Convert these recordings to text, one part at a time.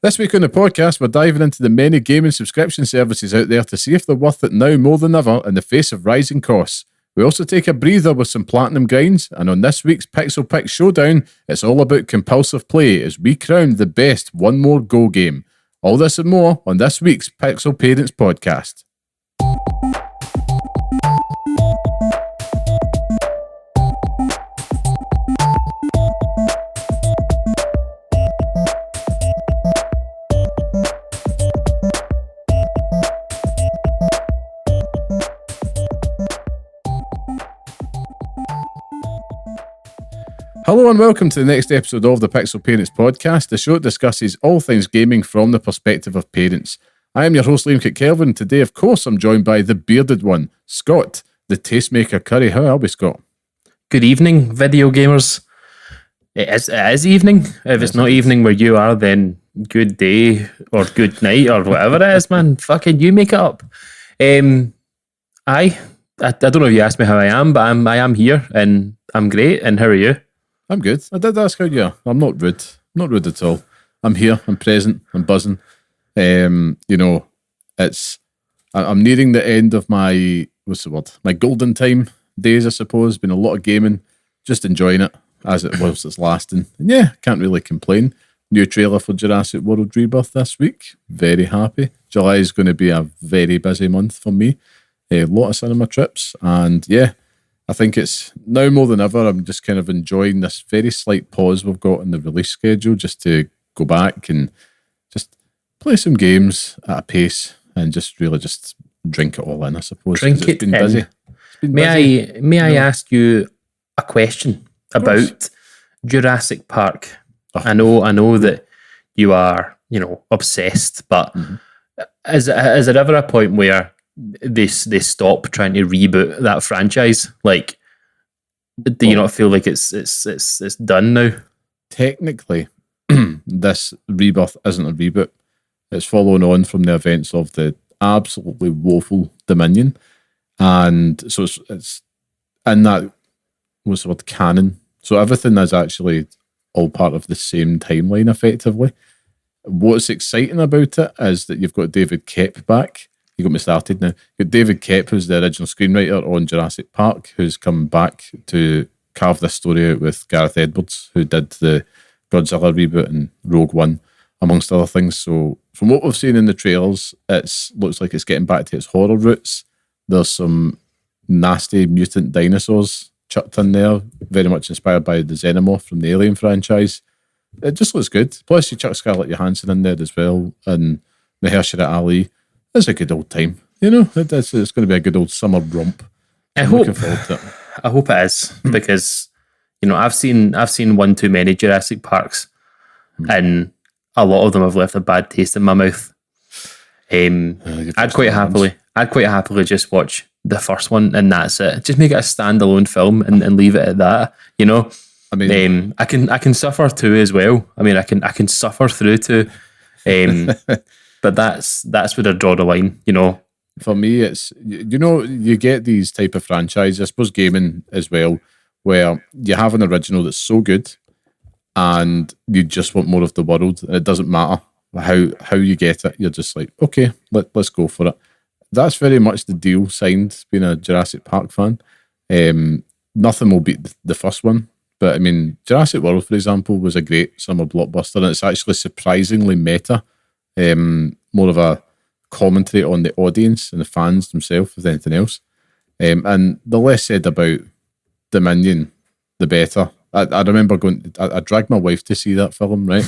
This week on the podcast, we're diving into the many gaming subscription services out there to see if they're worth it now more than ever in the face of rising costs. We also take a breather with some platinum grinds, and on this week's Pixel Picks Showdown, it's all about compulsive play as we crown the best One More Go game. All this and more on this week's Pixel Parents Podcast. Hello and welcome to the next episode of the Pixel Parents Podcast, the show that discusses all things gaming from the perspective of parents. I am your host, Liam Kelvin. Today, of course, I'm joined by the bearded one, Scott, the tastemaker Curry. How are we, Scott? Good evening, video gamers. It is evening. If it's not evening where you are, then good day or good night or whatever it is, man. Fucking you make it up. I don't know if you asked me how I am, but I am here and I'm great. And how are you? I'm good. I did ask how you are. I'm not rude. Not rude at all. I'm here. I'm present. I'm buzzing. I'm nearing the end of my, my golden time days, I suppose. Been a lot of gaming. Just enjoying it as it was it's lasting. And yeah, can't really complain. New trailer for Jurassic World Rebirth this week. Very happy. July is going to be a very busy month for me. A lot of cinema trips. And yeah, I think it's now more than ever, I'm just kind of enjoying this very slight pause we've got in the release schedule just to go back and just play some games at a pace and just really just drink it all in, I suppose. Drink it in. Busy. It's been busy. May I ask you a question about Jurassic Park? Oh. I know that you are, obsessed, but is there ever a point where they stop trying to reboot that franchise? Like, do you not feel like it's done now? Technically, this rebirth isn't a reboot. It's following on from the events of the absolutely woeful Dominion, and so it's in that canon. So everything is actually all part of the same timeline, effectively. What's exciting about it is that you've got David Koepp back. You got me started now. You've got David Koepp, who's the original screenwriter on Jurassic Park, who's come back to carve this story out with Gareth Edwards, who did the Godzilla reboot and Rogue One, amongst other things. So from what we've seen in the trailers, it looks like it's getting back to its horror roots. There's some nasty mutant dinosaurs chucked in there, very much inspired by the Xenomorph from the Alien franchise. It just looks good. Plus, you chuck Scarlett Johansson in there as well, and Mahershala Ali. It's a good old time, It's going to be a good old summer romp. I hope it is because I've seen one too many Jurassic Parks, and a lot of them have left a bad taste in my mouth. I'd quite happily just watch the first one and that's it. Just make it a standalone film and leave it at that. I mean, I can suffer too as well. I mean, I can suffer through too. But that's where I draw the line, For me, it's, you get these type of franchises, I suppose gaming as well, where you have an original that's so good and you just want more of the world. And it doesn't matter how you get it. You're just like, okay, let's go for it. That's very much the deal signed, being a Jurassic Park fan. Nothing will beat the first one. But I mean, Jurassic World, for example, was a great summer blockbuster, and it's actually surprisingly meta. More of a commentary on the audience and the fans themselves than anything else. And the less said about Dominion, the better. I remember I dragged my wife to see that film, right?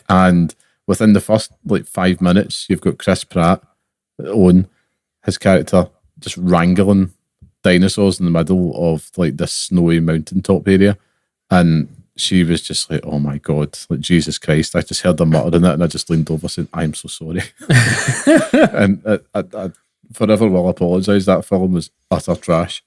And within the first 5 minutes, you've got Chris Pratt on his character just wrangling dinosaurs in the middle of this snowy mountaintop area. And she was just like, oh my God, Jesus Christ. I just heard her muttering it and I just leaned over and said, I'm so sorry. And I forever will apologise. That film was utter trash.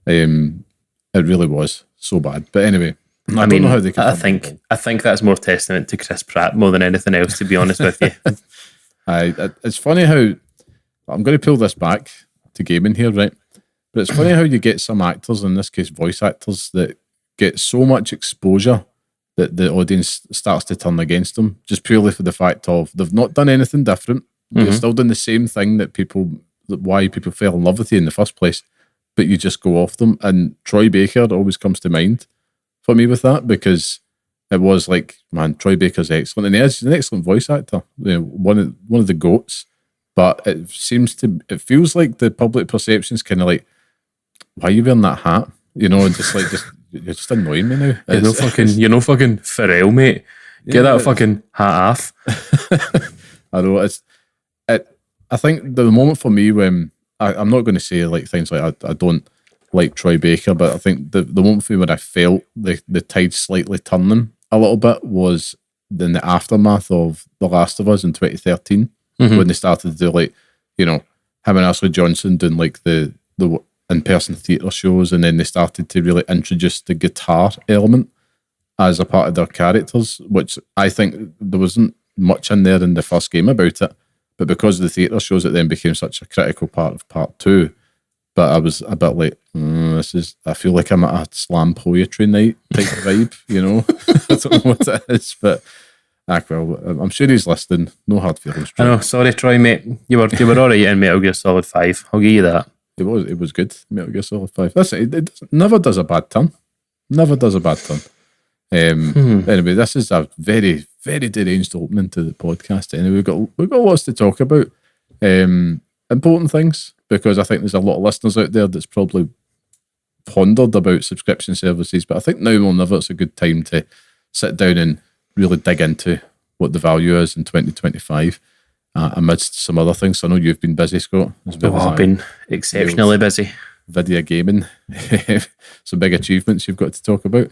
It really was so bad. But anyway, I don't know how they can. I think that's more testament to Chris Pratt more than anything else, to be honest with you. It's funny how, I'm going to pull this back to gaming here, right? But it's funny how you get some actors, in this case voice actors, that get so much exposure that the audience starts to turn against them, just purely for the fact of they've not done anything different. They're still doing the same thing why people fell in love with you in the first place, but you just go off them. And Troy Baker always comes to mind for me with that, because it was like, man, Troy Baker's excellent, and he's an excellent voice actor, one of the GOATs. But it feels like the public perception is kind of like, why are you wearing that hat? You're just annoying me now. You're no fucking Pharrell, mate. Get that fucking hat off. I know I think the moment for me when I'm not going to say like things like I don't like Troy Baker, but I think the moment for me when I felt the tide slightly turning a little bit was in the aftermath of The Last of Us in 2013, when they started to do like, him and Ashley Johnson doing like the in-person theatre shows, and then they started to really introduce the guitar element as a part of their characters, which I think there wasn't much in there in the first game about it, but because of the theatre shows, it then became such a critical part of part 2. But I was a bit like, I feel like I'm at a slam poetry night type of vibe, I don't know what it is, but well, I'm sure he's listening. No hard feelings. Troy. I know, sorry Troy, mate. You were all right in Metal Gear Solid 5. I'll give you that. It was good. Metal Gear Solid 5. That's it. It never does a bad turn. Never does a bad turn. Anyway, this is a very, very deranged opening to the podcast. Anyway, we've got lots to talk about. Important things, because I think there's a lot of listeners out there that's probably pondered about subscription services, but I think now more than ever it's a good time to sit down and really dig into what the value is in 2025. Amidst some other things. So I know you've been busy, Scott. I've been exceptionally busy. Video gaming. Some big achievements you've got to talk about.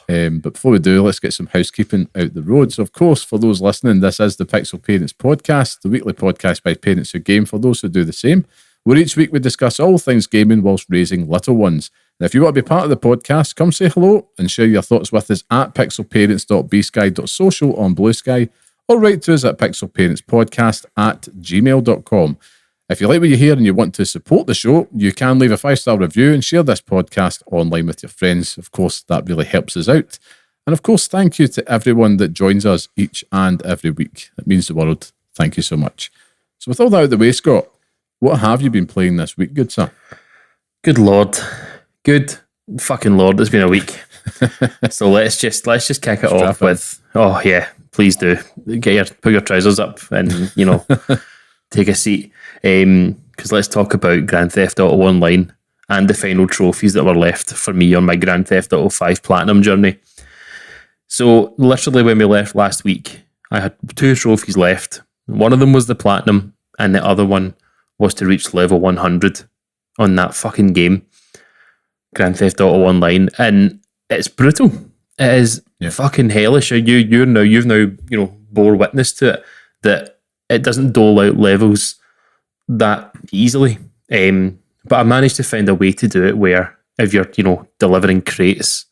But before we do, let's get some housekeeping out the road. So, of course, for those listening, this is the Pixel Parents Podcast, the weekly podcast by parents who game for those who do the same, where each week we discuss all things gaming whilst raising little ones. And if you want to be part of the podcast, come say hello and share your thoughts with us at pixelparents.bsky.social on Blue Sky, or write to us at pixelparentspodcast@gmail.com. If you like what you hear and you want to support the show, you can leave a 5-star review and share this podcast online with your friends. Of course, that really helps us out. And of course, thank you to everyone that joins us each and every week. It means the world. Thank you so much. So with all that out of the way, Scott, what have you been playing this week, good sir? Good Lord. Good fucking Lord, it's been a week. So let's just kick it off with, oh yeah, please do. Put your trousers up and, take a seat. Because let's talk about Grand Theft Auto Online and the final trophies that were left for me on my Grand Theft Auto 5 Platinum journey. So literally when we left last week, I had 2 trophies left. One of them was the Platinum, and the other one was to reach level 100 on that fucking game, Grand Theft Auto Online. And it's brutal. It is fucking hellish. You've now bore witness to it, that it doesn't dole out levels that easily. But I managed to find a way to do it where if you're, delivering crates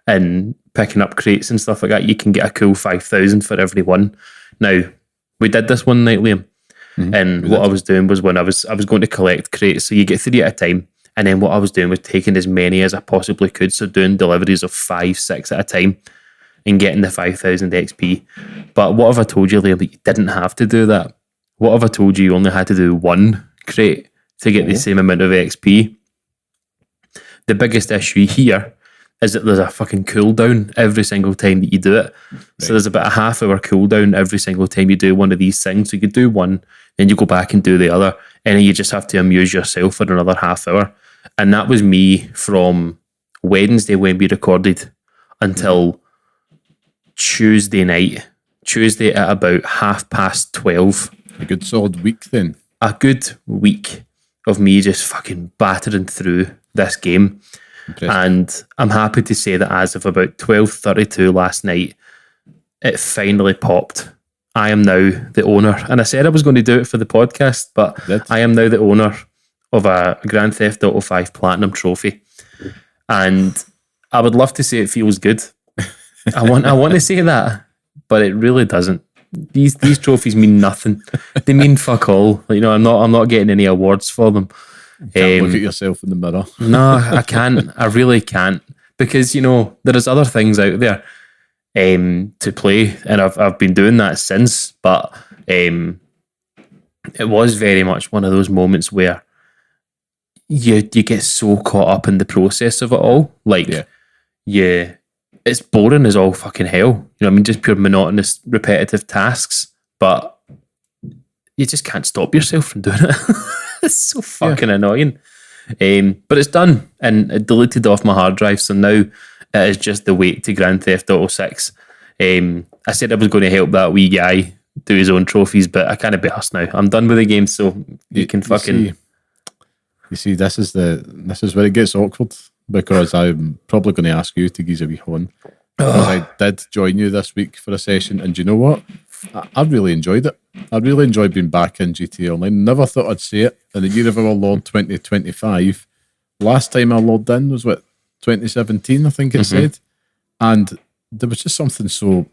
and picking up crates and stuff like that, you can get a cool 5,000 for every one. Now, we did this one night, Liam, and what I was doing was when I was going to collect crates, so you get 3 at a time, and then what I was doing was taking as many as I possibly could, so doing deliveries of 5, 6 at a time and getting the 5,000 XP. But what if I told you, Liam, that you didn't have to do that? What if I told you only had to do 1 crate to get the same amount of XP? The biggest issue here is that there's a fucking cooldown every single time that you do it. Right. So there's about a half-hour cooldown every single time you do one of these things. So you could do one, then you go back and do the other, and then you just have to amuse yourself for another half hour. And that was me from Wednesday when we recorded until Tuesday night. Tuesday at about 12:30. A good solid week then. A good week of me just fucking battering through this game. Impressive. And I'm happy to say that as of about 12:32 last night, it finally popped. I am now the owner, and I said I was going to do it for the podcast, but I am now the owner of a Grand Theft Auto 5 Platinum trophy. And I would love to say it feels good. I want to say that, but it really doesn't. These trophies mean nothing. They mean fuck all. I'm not getting any awards for them. Can't look at yourself in the mirror. No, I can't. I really can't, because there is other things out there. to play, and I've been doing that since. But it was very much one of those moments where you get so caught up in the process of it all. Like, it's boring as all fucking hell. You know what I mean? Just pure monotonous, repetitive tasks, but you just can't stop yourself from doing it. It's so fucking annoying. But it's done, and it deleted off my hard drive, so now it is just the wait to Grand Theft Auto 6. I said I was going to help that wee guy do his own trophies, but I can't be arsed now. I'm done with the game, so you can fucking... You see, this is where it gets awkward, because I'm probably going to ask you to give a wee horn. Because I did join you this week for a session, and do you know what? I really enjoyed it. I really enjoyed being back in GTA Online. Never thought I'd say it. In the year of our Lord 2025, last time I logged in was 2017, I think it said. And there was just something so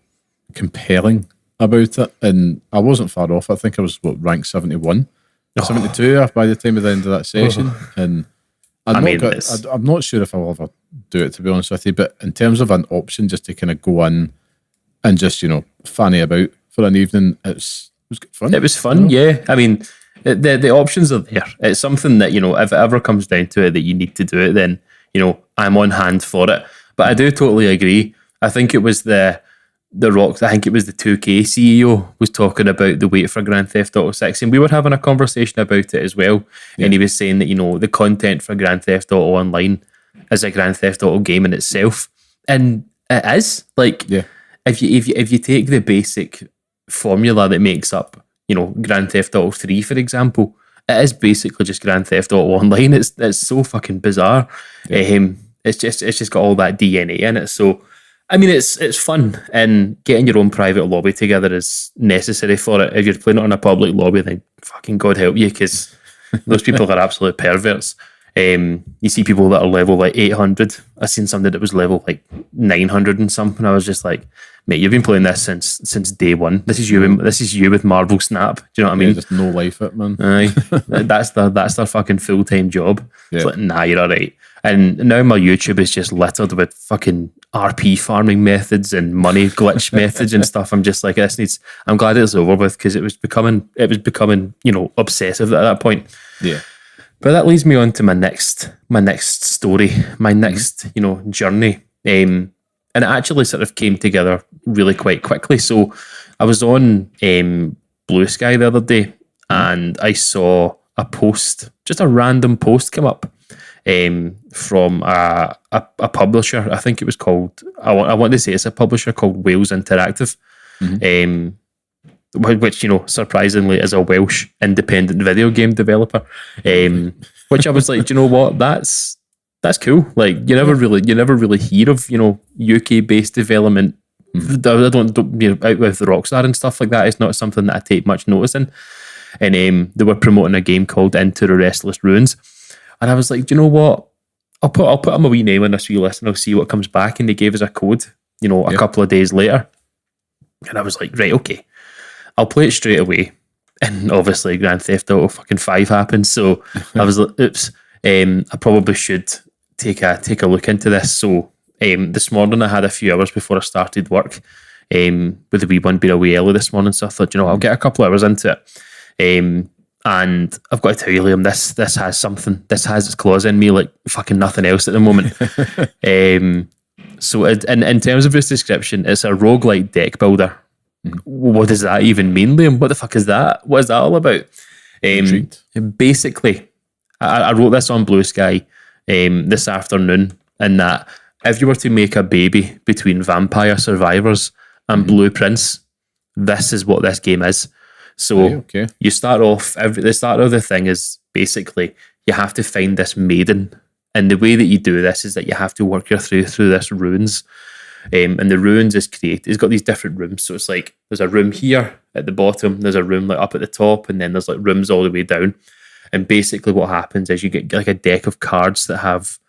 compelling about it. And I wasn't far off. I think I was, rank 71? 72 by the time of the end of that session. And I'm not sure if I'll ever do it, to be honest with you. But in terms of an option just to kind of go in and just, fanny about for an evening, it was good fun. It was fun, yeah. I mean, the options are there. It's something that, if it ever comes down to it that you need to do it, then, I'm on hand for it. But I do totally agree. I think it was the Rock, I think it was the 2K CEO was talking about the wait for Grand Theft Auto 6, and we were having a conversation about it as well. And he was saying that, the content for Grand Theft Auto Online is a Grand Theft Auto game in itself. And it is. Like, if you take the basic formula that makes up, Grand Theft Auto 3, for example, it is basically just Grand Theft Auto Online. It's so fucking bizarre. It's just got all that DNA in it. So, I mean, it's fun, and getting your own private lobby together is necessary for it. If you're playing it on a public lobby, then fucking God help you, because those people are absolute perverts. You see people that are level like 800. I seen somebody that was level like 900 and something. I was just like, mate, you've been playing this since day one. This is you. This is you with Marvel Snap. Do you know what I mean? Just no life it, man. Aye, that's their fucking full-time job. It's like, nah, you're all right. And now my YouTube is just littered with fucking RP farming methods and money glitch methods and stuff. I'm just like, I'm glad it's over with, because it was becoming, obsessive at that point. Yeah. But that leads me on to my next story, my next, journey. And it actually sort of came together really quite quickly. So I was on Blue Sky the other day, and I saw a post, just a random post come up from a publisher. I think it was called, I want to say it's a publisher called Wales Interactive, which, surprisingly is a Welsh independent video game developer. Which I was like, do you know what? That's cool. Like, you never really hear of, UK based development. I don't out with the Rockstar and stuff like that. It's not something that I take much notice in. And they were promoting a game called Into The Restless Ruins. And I was like, do you know what? I'll put my wee name on this wee list, and I'll see what comes back. And they gave us a code, a couple of days later. And I was like, right, okay, I'll play it straight away. And obviously Grand Theft Auto fucking 5 happens. So I was like, oops, I probably should take a look into this. So this morning I had a few hours before I started work, with the wee one being away early this morning. So I thought, I'll get a couple of hours into it. And I've got to tell you, Liam, this has something. This has its claws in me like fucking nothing else at the moment. So in terms of its description, it's a roguelike deck builder. What does that even mean, Liam? What the fuck is that? What is that all about? Basically, I wrote this on Blue Sky this afternoon, in that if you were to make a baby between Vampire Survivors and Blue Prince, this is what this game is. So you start off, the start of the thing is basically you have to find this maiden. And the way that you do this is that you have to work your through this ruins. And the ruins is created, it's got these different rooms. So it's like, there's a room here at the bottom, there's a room like up at the top, and then there's like rooms all the way down. And basically what happens is you get like a deck of cards that have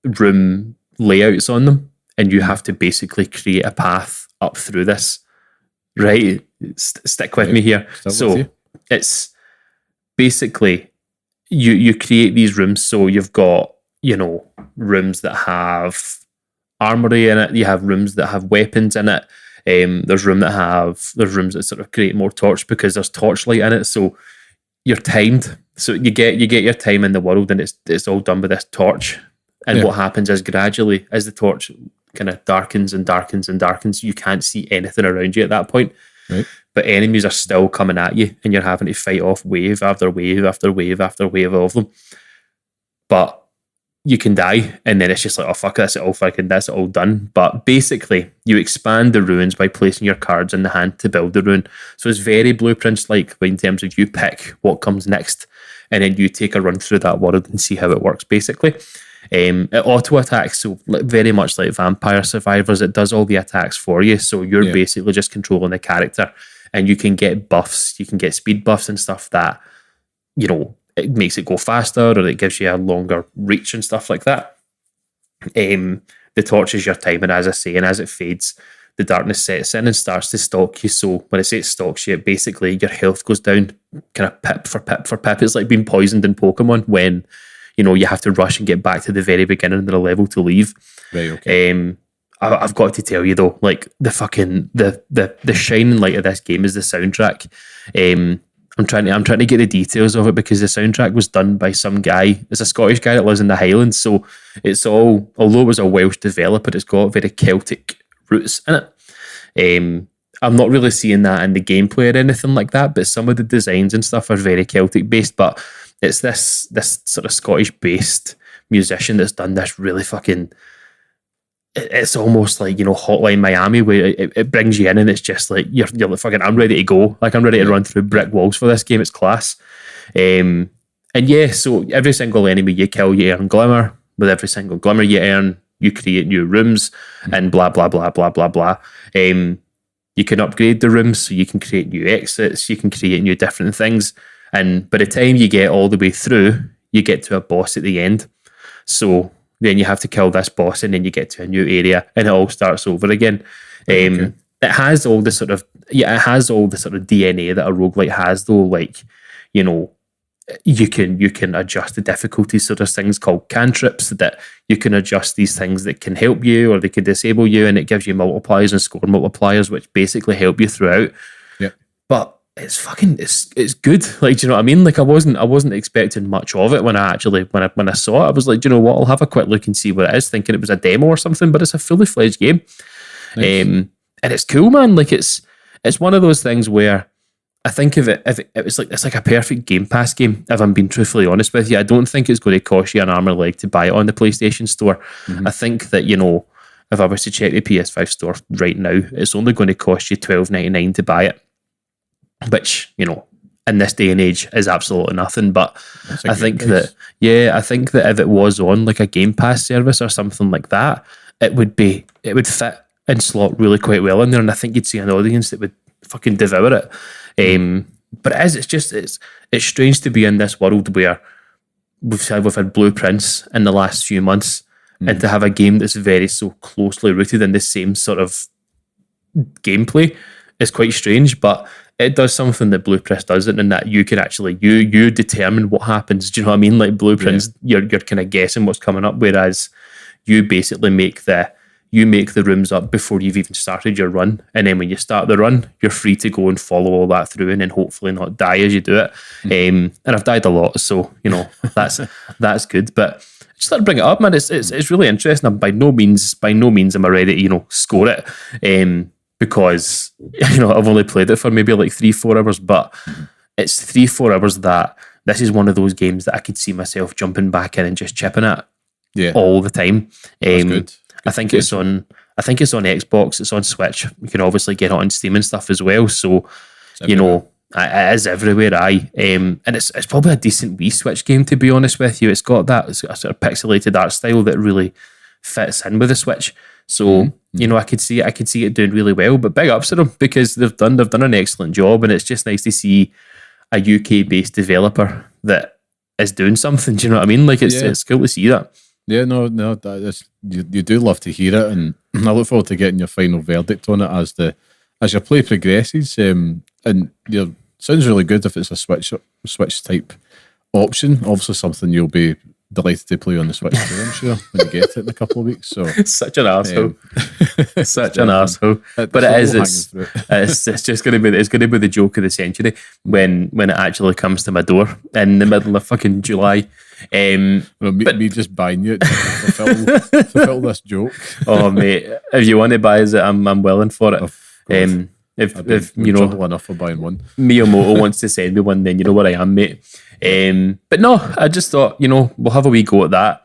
room layouts on them, and you have to basically create a path up through this. Right? Stick with me here. So it's basically you create these rooms. So you've got, rooms that have armory in it. You have rooms that have weapons in it. There's rooms that sort of create more torch because there's torchlight in it. So you're timed. So you get your time in the world, and it's all done with this torch. And what happens is gradually, as the torch kind of darkens and darkens and darkens, you can't see anything around you at that point. Right. But enemies are still coming at you, and you're having to fight off wave after wave after wave after wave of them. But you can die, and then it's just like, oh fuck, that's it all done. But basically, you expand the ruins by placing your cards in the hand to build the ruin. So it's very Blueprints like in terms of you pick what comes next, and then you take a run through that world and see how it works. Basically, it auto attacks, so very much like Vampire Survivors, it does all the attacks for you. So you're basically just controlling the character, and you can get buffs, you can get speed buffs and stuff that, you know, it makes it go faster, or it gives you a longer reach and stuff like that. The torch is your time, and as I say, and as it fades, the darkness sets in and starts to stalk you. So when I say it stalks you, basically your health goes down kind of pip for pip for pip. It's like being poisoned in Pokemon when, you know, you have to rush and get back to the very beginning of the level to leave. Right, okay. I've got to tell you though, like the shining light of this game is the soundtrack. I'm trying to get the details of it because the soundtrack was done by some guy. It's a Scottish guy that lives in the Highlands, so it's all, although it was a Welsh developer, it's got very Celtic roots in it. I'm not really seeing that in the gameplay or anything like that, but some of the designs and stuff are very Celtic based. But it's this sort of Scottish based musician that's done this really fucking. It's almost like, you know, Hotline Miami, where it brings you in and it's just like you're like fucking, I'm ready to go. Like I'm ready to run through brick walls for this game. It's class. And yeah, so every single enemy you kill, you earn glimmer. With every single glimmer you earn, you create new rooms and blah blah blah blah blah blah. You can upgrade the rooms, so you can create new exits. You can create new different things. And by the time you get all the way through, you get to a boss at the end. So then you have to kill this boss, and then you get to a new area, and it all starts over again. It has all the sort of DNA that a roguelike has, though. Like, you know, you can adjust the difficulty. So there's things called cantrips that you can adjust these things that can help you or they can disable you, and it gives you multipliers and score multipliers, which basically help you throughout. Yeah, but it's good. Like, do you know what I mean? Like I wasn't expecting much of it when I saw it. I was like, do you know what? I'll have a quick look and see what it is, thinking it was a demo or something, but it's a fully fledged game. Nice. And it's cool, man. Like it's one of those things where I think if it's like a perfect Game Pass game, if I'm being truthfully honest with you. I don't think it's going to cost you an arm and a leg to buy it on the PlayStation Store. Mm-hmm. I think that, you know, if I was to check the PS5 store right now, it's only going to cost you $12.99 to buy it. Which, you know, in this day and age is absolutely nothing. But I think that if it was on like a Game Pass service or something like that, it would fit and slot really quite well in there, and I think you'd see an audience that would fucking devour it. But it's strange to be in this world where we've had Blueprints in the last few months, and to have a game that's very so closely rooted in the same sort of gameplay is quite strange. But it does something that Blueprints doesn't, in that you can actually you determine what happens. Do you know what I mean? Like Blueprints, you're kind of guessing what's coming up, whereas you basically make the rooms up before you've even started your run, and then when you start the run, you're free to go and follow all that through, and then hopefully not die as you do it. And I've died a lot, so you know that's good. But just let me bring it up, man. It's really interesting. I'm by no means am I ready to, you know, score it. Because, you know, I've only played it for maybe like 3-4 hours, but it's 3-4 hours that this is one of those games that I could see myself jumping back in and just chipping at all the time. Good. I think it's on Xbox, it's on Switch. You can obviously get it on Steam and stuff as well. So, you know, it is everywhere. And it's probably a decent Wii Switch game, to be honest with you. It's got a sort of pixelated art style that really fits in with the Switch. So, you know, I could see it doing really well, but big ups to them because they've done an excellent job, and it's just nice to see a UK based developer that is doing something. Do you know what I mean? Like it's cool to see that. Yeah, no, you do love to hear it, and I look forward to getting your final verdict on it as your play progresses. And sounds really good if it's a Switch type option. Obviously, something you'll be delighted to play on the Switch too, I'm sure, when you get it in a couple of weeks. So such an arsehole. Such an arsehole. But it's just gonna be the joke of the century when it actually comes to my door in the middle of fucking July. Me just buying you to fulfill this joke. Oh mate, if you want to buy it, I'm willing for it. If you know enough for buying one, Miyamoto wants to send me one, then you know where I am, mate. But no, I just thought, we'll have a wee go at that.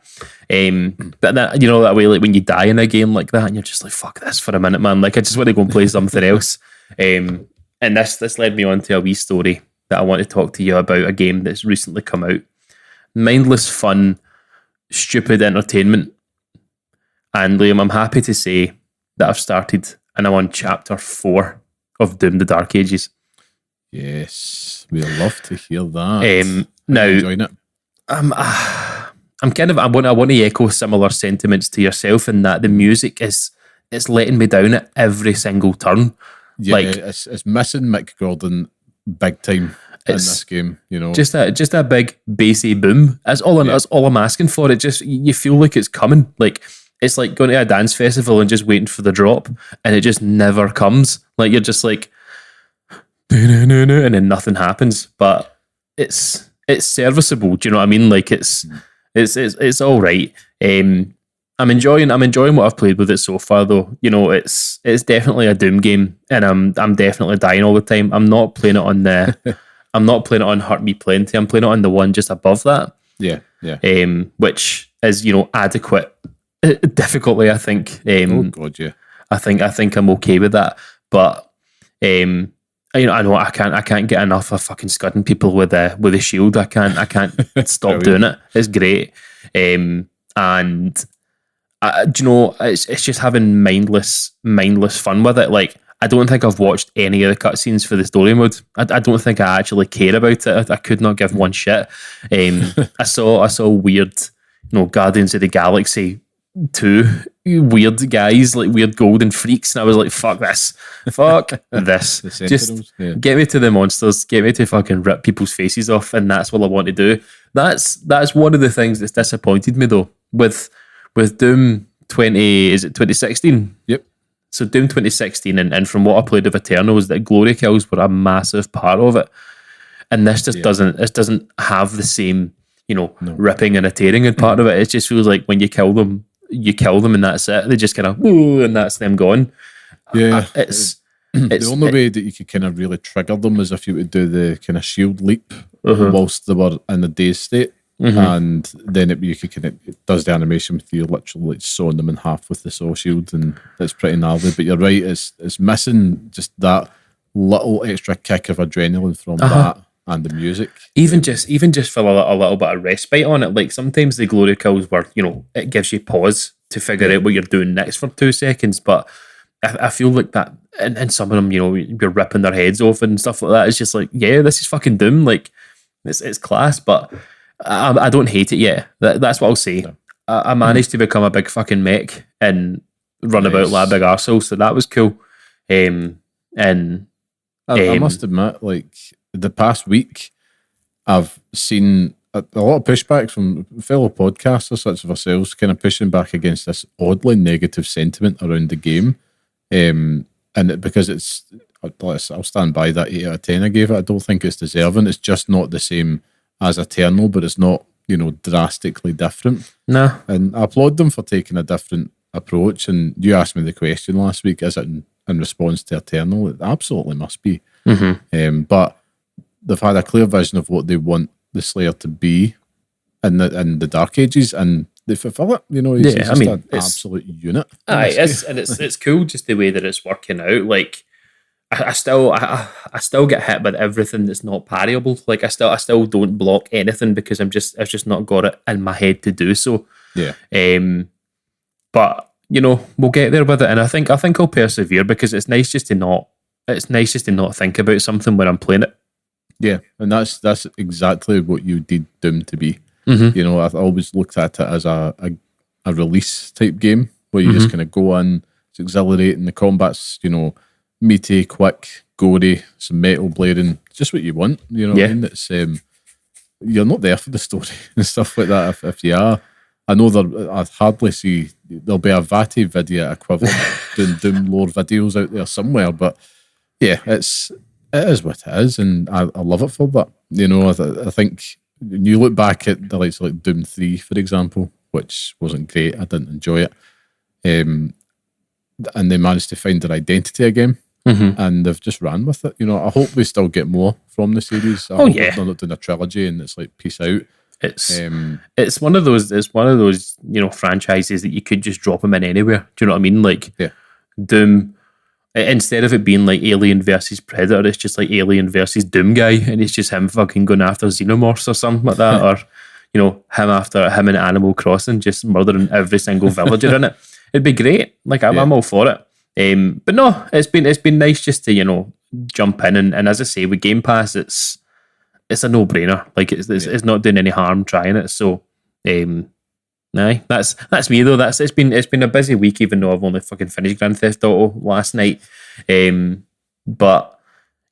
But that, that way, like when you die in a game like that, and you're just like, fuck this for a minute, man. Like I just want to go and play something else. And this led me on to a wee story that I want to talk to you about, a game that's recently come out. Mindless fun, stupid entertainment. And Liam, I'm happy to say that I've started and I'm on chapter 4 of Doom: The Dark Ages. Yes, we love to hear that. Now, enjoying it. I want to echo similar sentiments to yourself in that the music it's letting me down at every single turn. Yeah, like, it's missing Mick Gordon big time in this game. Just a big bassy boom. That's all. That's all I'm asking for. It just, you feel like it's coming. Like it's like going to a dance festival and just waiting for the drop, and it just never comes. Like you're just like, and then nothing happens. But it's serviceable. Do you know what I mean? Like it's all right. I'm enjoying what I've played with it so far, though. It's definitely a Doom game, and I'm definitely dying all the time. I'm not playing it on Hurt Me Plenty. I'm playing it on the one just above that. Yeah. Which is adequate difficulty, I think. Oh God, yeah. I think I'm okay with that, but I know I can't get enough of fucking scudding people with a shield. I can't stop doing it. It's great, and it's just having mindless fun with it. Like I don't think I've watched any of the cutscenes for the story mode. I don't think I actually care about it. I could not give one shit. I saw weird, Guardians of the Galaxy 2 weird guys, like weird golden freaks, and I was like, fuck this. Just get me to the monsters, get me to fucking rip people's faces off, and that's what I want to do. That's one of the things that's disappointed me though with Doom 2016. Yep. So Doom 2016, and from what I played of Eternals, that glory kills were a massive part of it, and this just doesn't have the same ripping and a tearing and part of it. It just feels like when you kill them, and that's it. They just kind of and that's them gone. Yeah, it's the only way that you could kind of really trigger them is if you would do the kind of shield leap whilst they were in the dazed state, and then it does the animation with you literally like sawing them in half with the saw shield, and it's pretty gnarly. But you're right, it's missing just that little extra kick of adrenaline from that. And the music, even just for a little bit of respite on it. Like sometimes the glory kills where it gives you pause to figure out what you're doing next for 2 seconds. But I feel like that, and some of them, you're ripping their heads off and stuff like that. It's just like, yeah, this is fucking Doom. Like it's class, but I don't hate it yet. That's what I'll say. No. I managed to become a big fucking mech and run about like a big arsehole, so that was cool. I must admit, like, the past week, I've seen a lot of pushback from fellow podcasters such as ourselves, kind of pushing back against this oddly negative sentiment around the game. And because I'll stand by that 8 out of 10 I gave it. I don't think it's deserving. It's just not the same as Eternal, but it's not, drastically different. No. And I applaud them for taking a different approach. And you asked me the question last week, is it in response to Eternal? It absolutely must be. But they've had a clear vision of what they want the Slayer to be in the Dark Ages, and they fulfill it. He's just an absolute unit. It's cool just the way that it's working out. Like I still get hit with everything that's not parryable. Like I still don't block anything because I've just not got it in my head to do so. Yeah. But we'll get there with it, and I think I'll persevere because it's nice just to not think about something when I'm playing it. Yeah, and that's exactly what you did Doom to be. I've always looked at it as a release type game where you just kind of go in, it's exhilarating, the combat's meaty, quick, gory, some metal blaring, just what you want. I mean? It's you're not there for the story and stuff like that. If you are, I know I hardly see there'll be a Vati video equivalent doing Doom lore videos out there somewhere, but yeah, it is what it is, and I love it for that. I think when you look back at the likes of like Doom 3, for example, which wasn't great, I didn't enjoy it, and they managed to find their identity again. And they've just ran with it. I hope we still get more from the series. I hope they're not doing a trilogy and it's like peace out. It's one of those franchises that you could just drop them in anywhere. Do you know what I mean? Like Doom, instead of it being like Alien versus Predator, it's just like Alien versus Doom guy, and it's just him fucking going after xenomorphs or something like that, or him in Animal Crossing just murdering every single villager in it. It'd be great. Like I'm all for it. But no, it's been nice just to jump in and as I say, with Game Pass, it's a no brainer. Like it's not doing any harm trying it. So, that's me though. It's been a busy week, even though I've only fucking finished Grand Theft Auto last night. But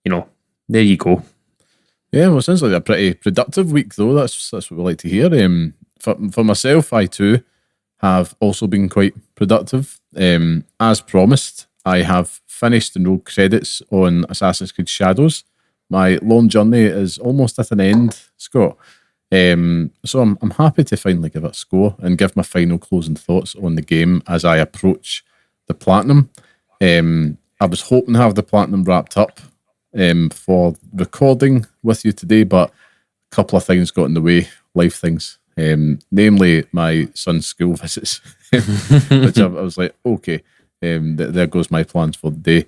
there you go. Yeah, well, it sounds like a pretty productive week though. That's what we like to hear. For myself, I too have also been quite productive. As promised, I have finished the no credits on Assassin's Creed Shadows. My long journey is almost at an end, Scott. So I'm happy to finally give it a score and give my final closing thoughts on the game as I approach the platinum. I was hoping to have the platinum wrapped up for recording with you today, but a couple of things got in the way, life things. Namely my son's school visits, which I was like, okay, there goes my plans for the day.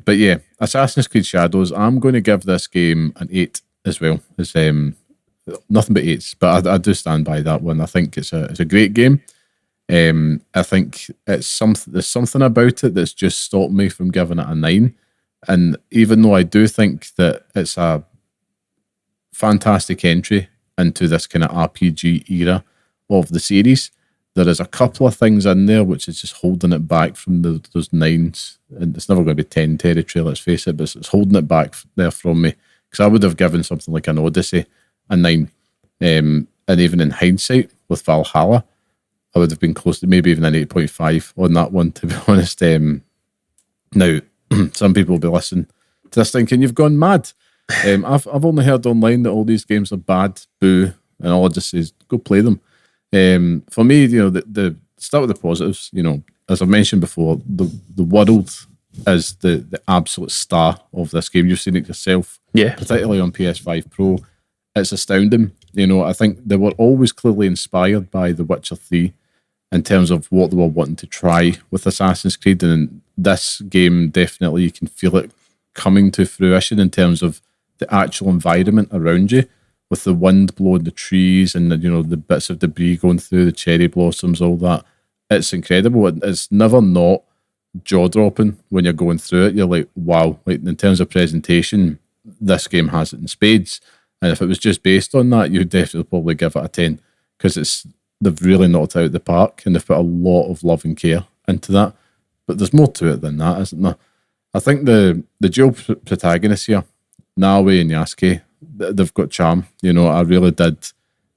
But yeah, Assassin's Creed Shadows, I'm going to give this game an 8 as well. It's nothing but 8s, but I do stand by that one. I think it's a great game. I think there's something about it that's just stopped me from giving it a 9. And even though I do think that it's a fantastic entry into this kind of RPG era of the series, there is a couple of things in there which is just holding it back from those 9s, and it's never going to be 10 territory, let's face it, but it's holding it back there from me, because I would have given something like an Odyssey a 9, and even in hindsight with Valhalla I would have been close to maybe even an 8.5 on that one, to be honest. Now some people will be listening to this thinking you've gone mad. I've only heard online that all these games are bad, boo, and all I just say is go play them. For me, the start with the positives. As I've mentioned before, the world is the absolute star of this game. You've seen it yourself, particularly on PS5 Pro. It's astounding. I think they were always clearly inspired by The Witcher 3 in terms of what they were wanting to try with Assassin's Creed, and this game definitely, you can feel it coming to fruition in terms of the actual environment around you, with the wind blowing the trees and the bits of debris going through, the cherry blossoms, all that. It's incredible. It's never not jaw-dropping when you're going through it. You're like, wow. Like, in terms of presentation, this game has it in spades. And if it was just based on that, you'd definitely probably give it a 10, because they've really knocked it out of the park, and they've put a lot of love and care into that. But there's more to it than that, isn't there? I think the dual protagonists here, Nawe and Yasuke, they've got charm. I really did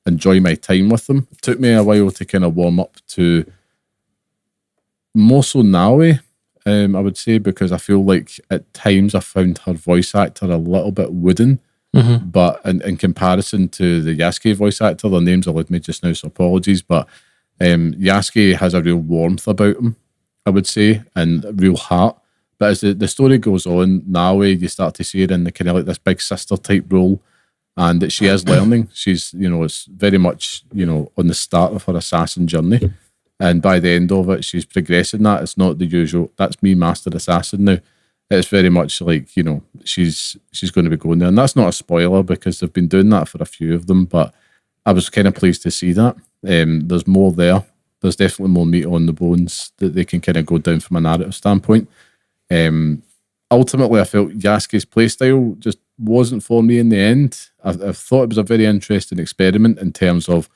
enjoy my time with them. It took me a while to kind of warm up to more so Nawe, I would say, because I feel like at times I found her voice actor a little bit wooden. Mm-hmm. But in comparison to the Yasuke voice actor, their names eluded me just now, so apologies. But Yasuke has a real warmth about him, I would say, and a real heart. But as the story goes on, Nawe, you start to see her in the kind of like this big sister type role, and that she is learning. She's, it's very much, on the start of her assassin journey. And by the end of it, she's progressing that. It's not the usual, that's me, Master Assassin now. It's very much like, she's going to be going there. And that's not a spoiler, because they've been doing that for a few of them, but I was kind of pleased to see that. There's more there. There's definitely more meat on the bones that they can kind of go down from a narrative standpoint. Ultimately, I felt Yasuke's playstyle just wasn't for me in the end. I thought it was a very interesting experiment in terms of,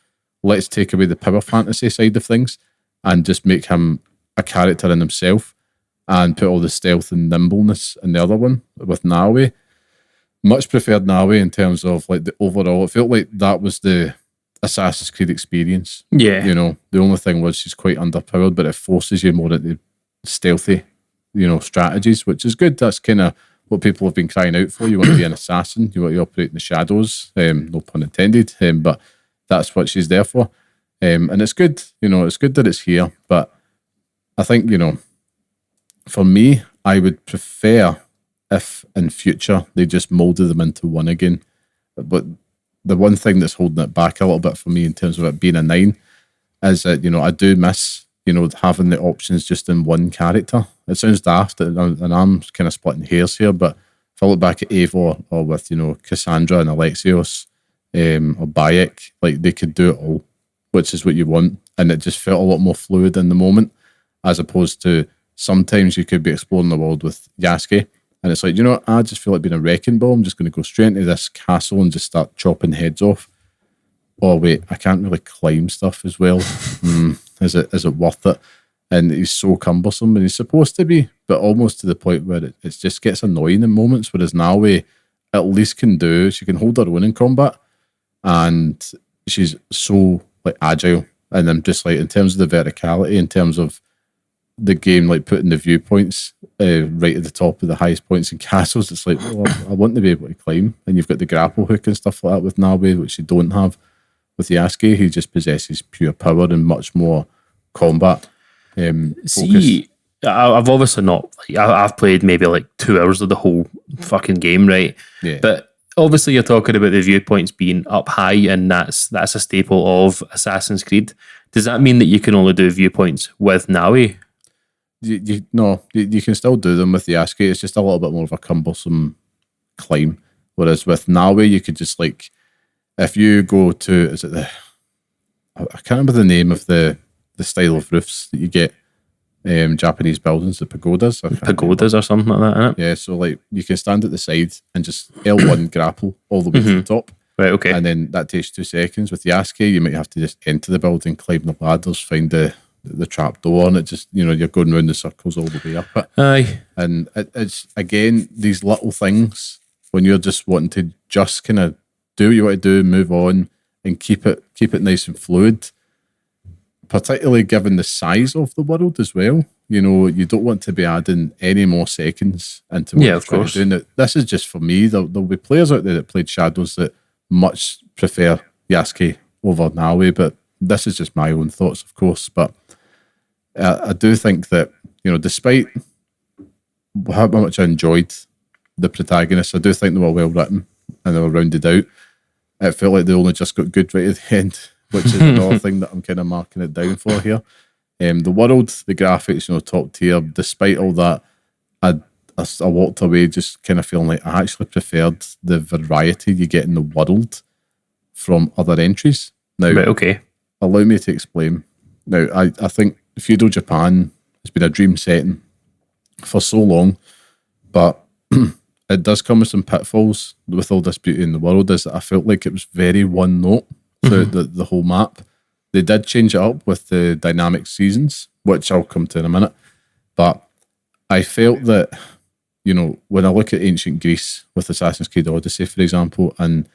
let's take away the power fantasy side of things and just make him a character in himself, and put all the stealth and nimbleness in the other one with Nawe. much preferred Navi in terms of like the overall. It felt like that was the Assassin's Creed experience. Yeah. You know, the only thing was she's quite underpowered, but it forces you more into stealthy, strategies, which is good. That's kind of what people have been crying out for. You want to be an assassin, you want to operate in the shadows, no pun intended, but that's what she's there for. And it's good, it's good that it's here, but I think, for me, I would prefer if in future they just molded them into one again. But the one thing that's holding it back a little bit for me in terms of it being a 9 is that, I do miss, having the options just in one character. It sounds daft, and I'm kind of splitting hairs here, but if I look back at Eivor or with, Cassandra and Alexios or Bayek, like they could do it all, which is what you want. And it just felt a lot more fluid in the moment, as opposed to sometimes you could be exploring the world with Yasuke. And it's like, I just feel like being a wrecking ball. I'm just going to go straight into this castle and just start chopping heads off. Oh, wait, I can't really climb stuff as well. Is it worth it? And he's so cumbersome, and he's supposed to be, but almost to the point where it just gets annoying in moments, whereas Nawi at least she can hold her own in combat, and she's so like agile. And then just like in terms of the verticality, in terms of the game, like putting the viewpoints right at the top of the highest points in castles, it's like, well, I want to be able to climb. And you've got the grapple hook and stuff like that with Nawi, which you don't have with Yasuke. He just possesses pure power and much more combat. See, I've obviously not. I've played maybe like 2 hours of the whole fucking game, right? Yeah. But obviously, you're talking about the viewpoints being up high, and that's a staple of Assassin's Creed. Does that mean that you can only do viewpoints with Nawi? No, you can still do them with the Yasuke. It's just a little bit more of a cumbersome climb. Whereas with Nawi, you could just like, if you go to, I can't remember the name of the style of roofs that you get, Japanese buildings, the pagodas. Pagodas or something like that, innit? Yeah, so like you can stand at the side and just L1 grapple all the way to the top. Right, okay. And then that takes 2 seconds. With Yasuke, you might have to just enter the building, climb the ladders, find the trap door, and it just, you're going round the circles all the way up it. Aye. And it's, again, these little things when you're just wanting to just kind of do what you want to do, move on, and keep it nice and fluid, particularly given the size of the world as well. You don't want to be adding any more seconds into what you're trying to do. This is just for me. There'll be players out there that played Shadows that much prefer Yasuke over Nawi, but this is just my own thoughts, of course. But I do think that, despite how much I enjoyed the protagonists, I do think they were well written and they were rounded out. It felt like they only just got good right at the end, which is another thing that I'm kind of marking it down for here. The world, the graphics, top tier. Despite all that, I walked away just kind of feeling like I actually preferred the variety you get in the world from other entries. Now, right, okay. Allow me to explain. Now, I think feudal Japan has been a dream setting for so long, but it does come with some pitfalls with all this beauty in the world, is that I felt like it was very one note throughout the whole map. They did change it up with the dynamic seasons, which I'll come to in a minute, but I felt that, when I look at ancient Greece with Assassin's Creed Odyssey, for example, and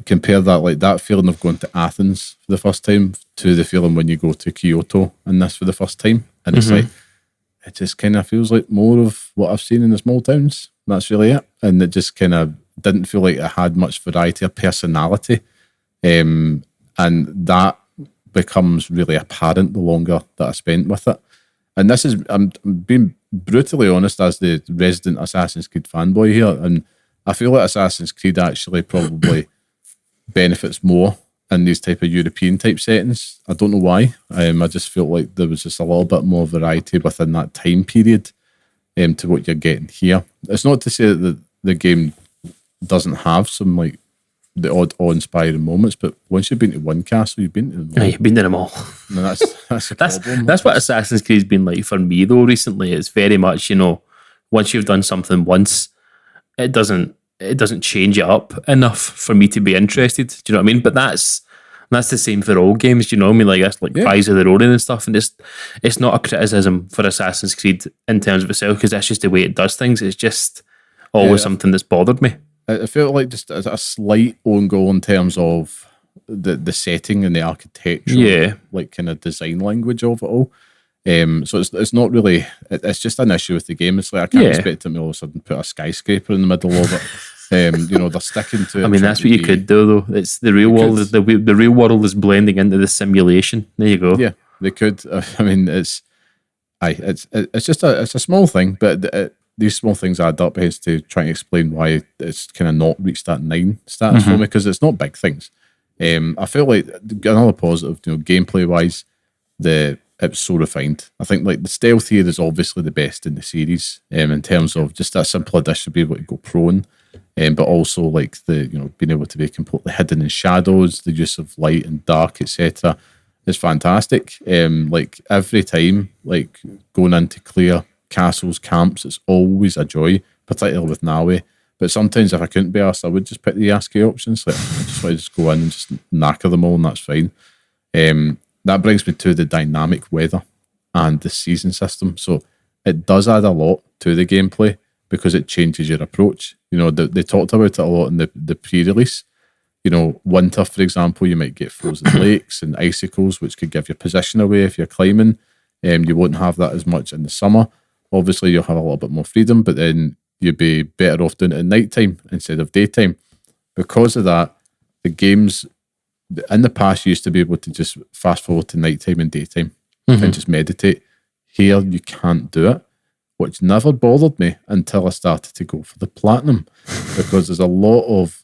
compare that, like that feeling of going to Athens for the first time to the feeling when you go to Kyoto and this for the first time, and it's like, it just kind of feels like more of what I've seen in the small towns. That's really it. And it just kind of didn't feel like it had much variety or personality. And that becomes really apparent the longer that I spent with it. And this is, I'm being brutally honest as the resident Assassin's Creed fanboy here, and I feel like Assassin's Creed actually probably benefits more in these type of European type settings. I don't know why. I just felt like there was just a little bit more variety within that time period to what you're getting here. It's not to say that the game doesn't have some like the odd awe-inspiring moments, but once you've been to one castle, you've been to them all. Yeah, you've been to them all. And that's a problem. That's what Assassin's Creed's been like for me though recently. It's very much, once you've done something once, it doesn't change it up enough for me to be interested. Do you know what I mean? But that's the same for all games. Do you know what I mean? Like that's like Rise of the Ronin and stuff. And it's not a criticism for Assassin's Creed in terms of itself, because that's just the way it does things. It's just always something that's bothered me. it felt like just a slight own goal in terms of the setting and the architectural, like kind of design language of it all. So it's not really. It's just an issue with the game. It's like I can't expect them to all of a sudden put a skyscraper in the middle of it. They're sticking to it. I mean, that's what you could do, though. It's the real world. The real world is blending into the simulation. There you go. Yeah, they could. I mean, it's just a small thing, but these small things add up. Hence, to try and explain why it's kind of not reached that 9 status for me, because it's not big things. I feel like another positive, gameplay wise, it's so refined. I think like the stealth here is obviously the best in the series, in terms of just that simple addition to be able to go prone, but also like the being able to be completely hidden in shadows, the use of light and dark, etc. is fantastic. Like every time, like going into clear castles, camps, it's always a joy, particularly with Nawi. But sometimes if I couldn't be asked, I would just pick the ASCII options. Like I just want to just go in and just knacker them all, and that's fine. That brings me to the dynamic weather and the season system. So it does add a lot to the gameplay because it changes your approach. They talked about it a lot in the pre-release. Winter, for example, you might get frozen lakes and icicles, which could give your position away if you're climbing. You won't have that as much in the summer. Obviously, you'll have a little bit more freedom, but then you'd be better off doing it at nighttime instead of daytime. Because of that, the games in the past used to be able to just fast forward to nighttime and daytime and just meditate. Here, you can't do it, which never bothered me until I started to go for the platinum, because there's a lot of,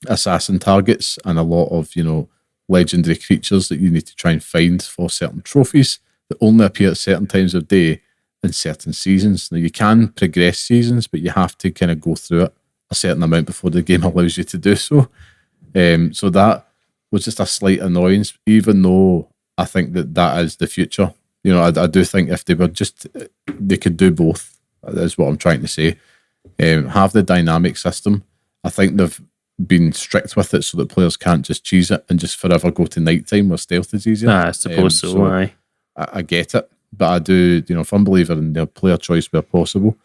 assassin targets and a lot of, legendary creatures that you need to try and find for certain trophies that only appear at certain times of day in certain seasons. Now, you can progress seasons, but you have to kind of go through it a certain amount before the game allows you to do so. So that was just a slight annoyance, even though I think that is the future. I do think if they were they could do both, is what I'm trying to say. Have the dynamic system. I think they've been strict with it so that players can't just cheese it and just forever go to nighttime where stealth is easier. I suppose so. Aye. I get it, but I do, firm believer in their player choice where possible,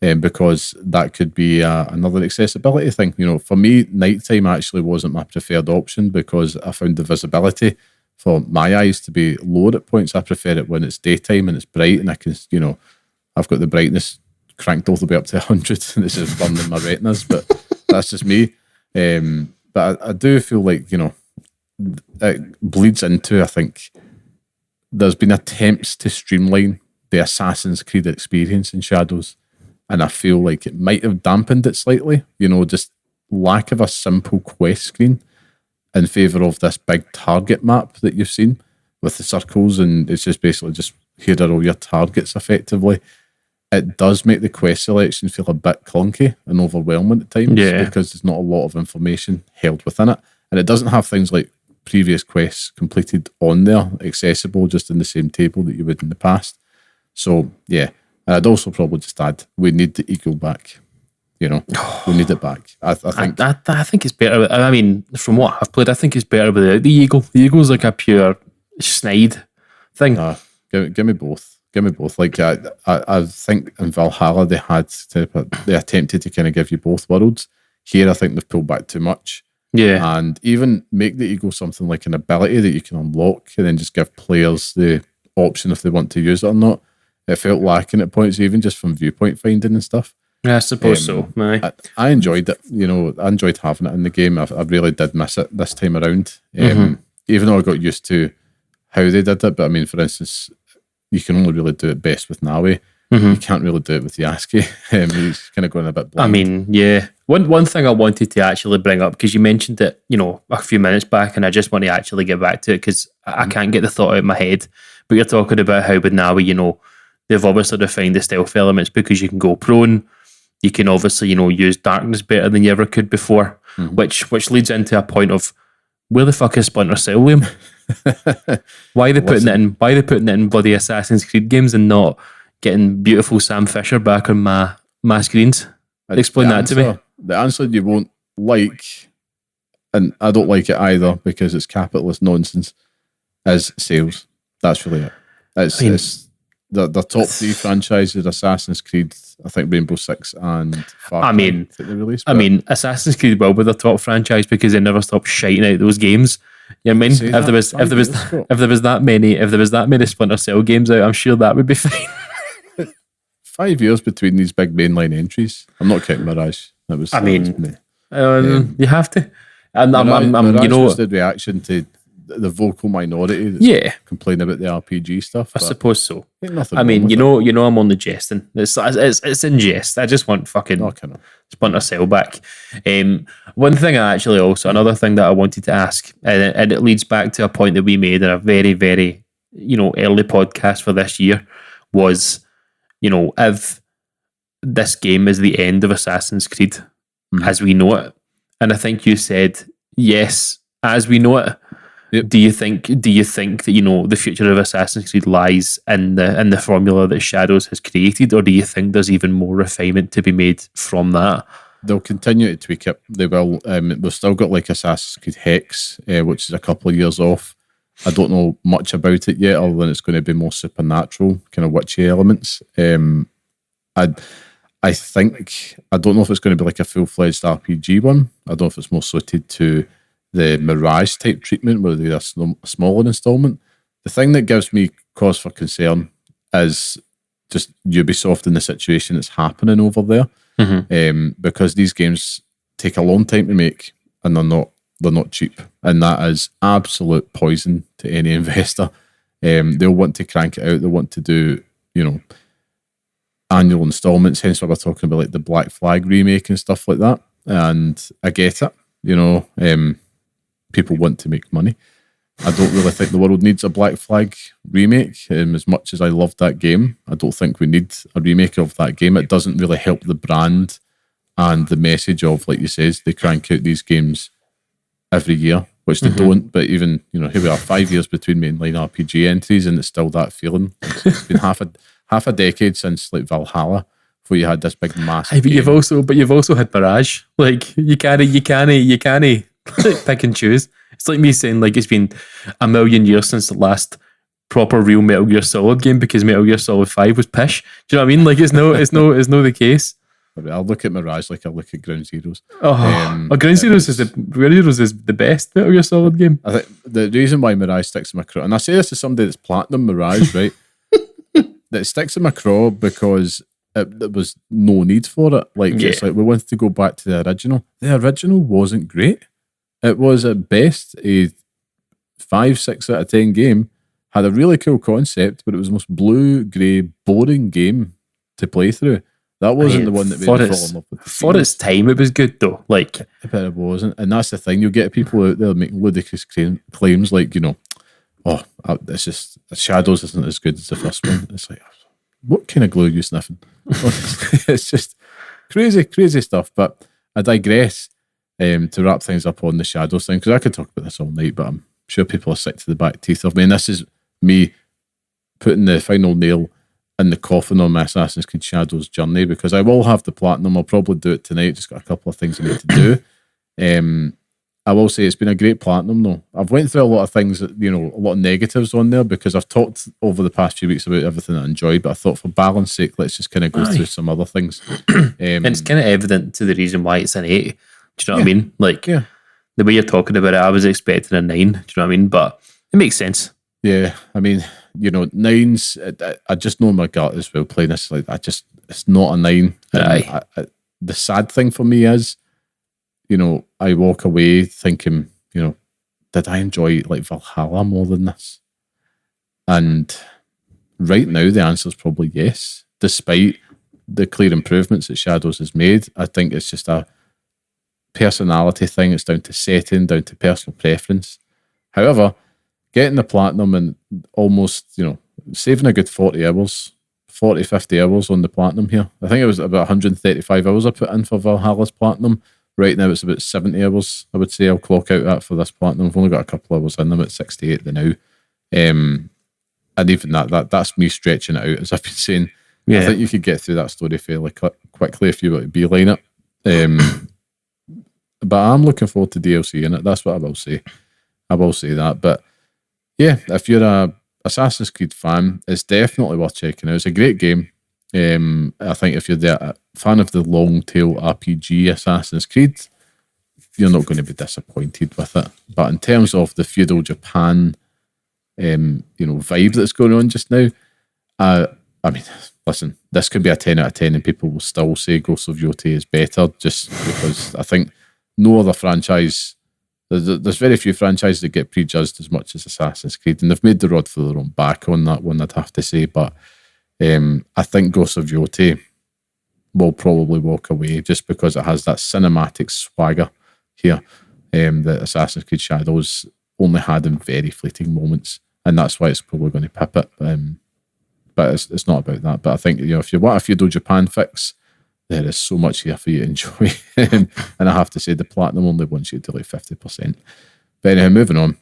because that could be another accessibility thing. For me, nighttime actually wasn't my preferred option because I found the visibility for my eyes to be lower at points. I prefer it when it's daytime and it's bright and I can, I've got the brightness cranked all the way up to 100 and it's just burning my retinas, but that's just me. But I do feel like, it bleeds into, I think, there's been attempts to streamline the Assassin's Creed experience in Shadows, and I feel like it might have dampened it slightly, just lack of a simple quest screen in favour of this big target map that you've seen with the circles, and it's just basically just here are all your targets effectively. It does make the quest selection feel a bit clunky and overwhelming at times because there's not a lot of information held within it, and it doesn't have things like previous quests completed on there, accessible just in the same table that you would in the past. So, yeah. And I'd also probably just add, we need the eagle back. We need it back. I think it's better. I mean, from what I've played, I think it's better without the eagle. The eagle's like a pure snide thing. Give me both. Give me both. Like, I think in Valhalla, they attempted to kind of give you both worlds. Here, I think they've pulled back too much. Yeah. And even make the eagle something like an ability that you can unlock and then just give players the option if they want to use it or not. It felt lacking at points, even just from viewpoint finding and stuff. Yeah, I suppose so. I enjoyed it. I enjoyed having it in the game. I really did miss it this time around. Even though I got used to how they did it. But I mean, for instance, you can only really do it best with Nawi. You can't really do it with the ASCII. He's kind of going a bit blind. I mean, yeah. One thing I wanted to actually bring up, because you mentioned it, a few minutes back, and I just want to actually get back to it because I can't get the thought out of my head. But you're talking about how with Nawi, they've obviously refined the stealth elements because you can go prone. You can obviously, use darkness better than you ever could before, which leads into a point of where the fuck is Splinter Cell, Liam? Why are they putting it in? Why are they putting it in bloody Assassin's Creed games and not getting beautiful Sam Fisher back on my screens? Explain that to me. The answer you won't like, and I don't like it either because it's capitalist nonsense, is sales. That's really it. It's the top 3 franchises, Assassin's Creed, I think Rainbow Six and Far Cry. I mean, they released, I mean, Assassin's Creed will be the top franchise because they never stop shiting out those games. You know what I mean? If there was that many Splinter Cell games out, I'm sure that would be fine. 5 years between these big mainline entries. I'm not counting Mirage. You have to. And Mirage you know, was the reaction to the vocal minority that's complaining about the RPG stuff. I suppose so. I mean, I'm only jesting. It's in jest. I just want fucking Splinter Cell back. One thing another thing that I wanted to ask, and it leads back to a point that we made in a very, very, early podcast for this year, was, if this game is the end of Assassin's Creed as we know it, and I think you said yes, as we know it. Yep. Do you think that the future of Assassin's Creed lies in the formula that Shadows has created, or do you think there's even more refinement to be made from that? They'll continue to tweak it. They will. They've still got like Assassin's Creed Hex, which is a couple of years off. I don't know much about it yet, other than it's going to be more supernatural, kind of witchy elements. I think I don't know if it's going to be like a full-fledged RPG one. I don't know if it's more suited to the Mirage type treatment, where they're a smaller installment. The thing that gives me cause for concern is just Ubisoft in the situation that's happening over there, because these games take a long time to make, and they're not cheap, and that is absolute poison to any investor. They'll want to crank it out. They'll want to do annual installments. Hence why we're talking about like the Black Flag remake and stuff like that. And I get it. People want to make money. I don't really think the world needs a Black Flag remake. As much as I loved that game, I don't think we need a remake of that game. It doesn't really help the brand and the message of, like you says, they crank out these games every year, which they don't. But even, here we are, 5 years between mainline RPG entries, and it's still that feeling. It's been half a decade since like Valhalla, before you had this big massive. But you've also had Mirage. Like you can't pick and choose. It's like me saying like it's been a million years since the last proper real Metal Gear Solid game, because Metal Gear Solid 5 was pish. Do you know what I mean? Like it's no the case. I'll look at Mirage like I look at Ground Zeroes. Ground Zeroes is the best Metal Gear Solid game. I think the reason why Mirage sticks in my craw, and I say this to somebody that's platinum Mirage, right? That sticks in my craw because there was no need for it. It's like we wanted to go back to the original. The original wasn't great. It was at best a 5-6 out of 10 game. Had a really cool concept, but it was the most blue-grey, boring game to play through. That wasn't the one that made me fall in love with the for its time, it was good though. But it wasn't. And that's the thing. You'll get people out there making ludicrous claims like, it's just Shadows isn't as good as the first one. It's like, what kind of glue are you sniffing? It's just crazy stuff. But I digress. To wrap things up on the Shadows thing, because I could talk about this all night, but I'm sure people are sick to the back teeth of me. And this is me putting the final nail in the coffin on my Assassin's Creed Shadows journey, because I will have the platinum. I'll probably do it tonight. Just got a couple of things I need to do. I will say it's been a great platinum though. I've went through a lot of things, a lot of negatives on there, because I've talked over the past few weeks about everything I enjoyed, but I thought for balance sake, let's just kind of go through some other things. And it's kind of evident to the reason why it's an 8. Do you know what I mean? The way you're talking about it, I was expecting a 9. Do you know what I mean? But it makes sense. Yeah, I mean, 9s. I just know my gut as well. Playing this, it's not a 9. The sad thing for me is, I walk away thinking, did I enjoy like Valhalla more than this? And right now, the answer is probably yes. Despite the clear improvements that Shadows has made, I think it's just a personality thing. It's down to setting, down to personal preference. However, getting the platinum and almost, saving a good 40 hours, 50 hours on the platinum here. I think it was about 135 hours I put in for Valhalla's platinum. Right now it's about 70 hours, I would say I'll clock out at for this platinum. I've only got a couple of hours in them at 68 now. And even that's me stretching it out, as I've been saying. I think you could get through that story fairly quickly if you were to beeline it. But I'm looking forward to DLC in it. That's what I will say. I will say that. But yeah, if you're a Assassin's Creed fan, it's definitely worth checking out. It's a great game. I think if you're a fan of the long tail RPG Assassin's Creed, you're not going to be disappointed with it. But in terms of the feudal Japan, vibe that's going on just now, I mean, listen, this could be a 10 out of 10 and people will still say Ghosts of Yotei is better, just because I think no other franchise, there's very few franchises that get prejudged as much as Assassin's Creed, and they've made the rod for their own back on that one, I'd have to say. But I think Ghosts of Yotei will probably walk away just because it has that cinematic swagger here that Assassin's Creed Shadows only had in very fleeting moments, and that's why it's probably going to pip it. But it's not about that. But I think, if you want a feudal Japan fix, there is so much here for you to enjoy. And I have to say, the Platinum only wants you to like 50%. But anyhow, moving on.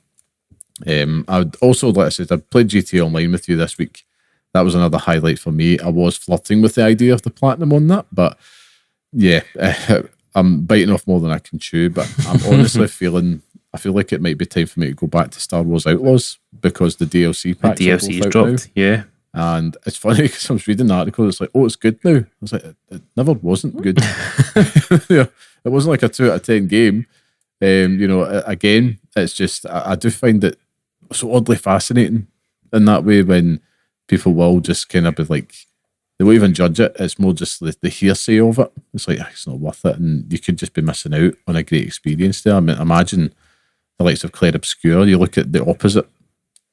I would also, like I said, I played GTA Online with you this week. That was another highlight for me. I was flirting with the idea of the Platinum on that, but yeah, I'm biting off more than I can chew. But I'm honestly I feel like it might be time for me to go back to Star Wars Outlaws because the DLC packs the DLC's dropped, yeah. And it's funny because I was reading the article, it's like, oh, it's good now. I was like, it never wasn't good. It wasn't like a 2 out of 10 game. Again, it's just, I do find it so oddly fascinating in that way when people will just kind of be like, they won't even judge it. It's more just the hearsay of it. It's like, it's not worth it. And you could just be missing out on a great experience there. I mean, imagine the likes of Claire Obscure, you look at the opposite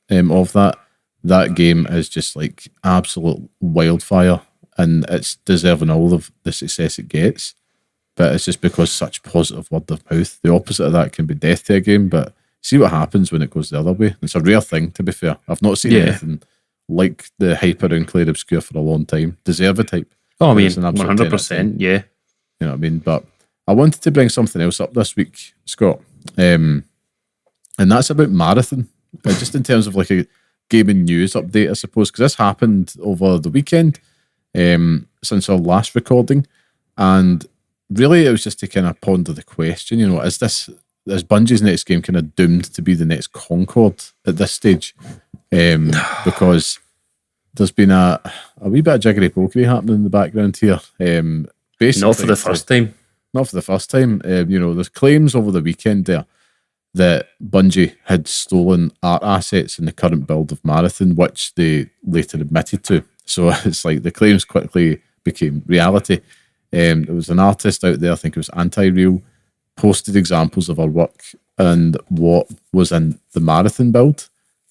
of that. That game is just like absolute wildfire, and it's deserving all of the success it gets. But it's just because such positive word of mouth. The opposite of that can be death to a game, but see what happens when it goes the other way. It's a rare thing, to be fair. I've not seen anything like the hype around Claire Obscure for a long time. Deserved type. Oh, I mean, 100%, yeah. You know what I mean? But I wanted to bring something else up this week, Scott. And that's about Marathon. Just in terms of like a gaming news update, I suppose, because this happened over the weekend since our last recording. And really, it was just to kind of ponder the question, is Bungie's next game kind of doomed to be the next Concord at this stage? Because there's been a wee bit of jiggery pokery happening in the background here. Basically, not for the first time. Not for the first time. There's claims over the weekend there that Bungie had stolen art assets in the current build of Marathon, which they later admitted to. So it's like the claims quickly became reality. There was an artist out there, I think it was Anti-Real, posted examples of her work and what was in the Marathon build.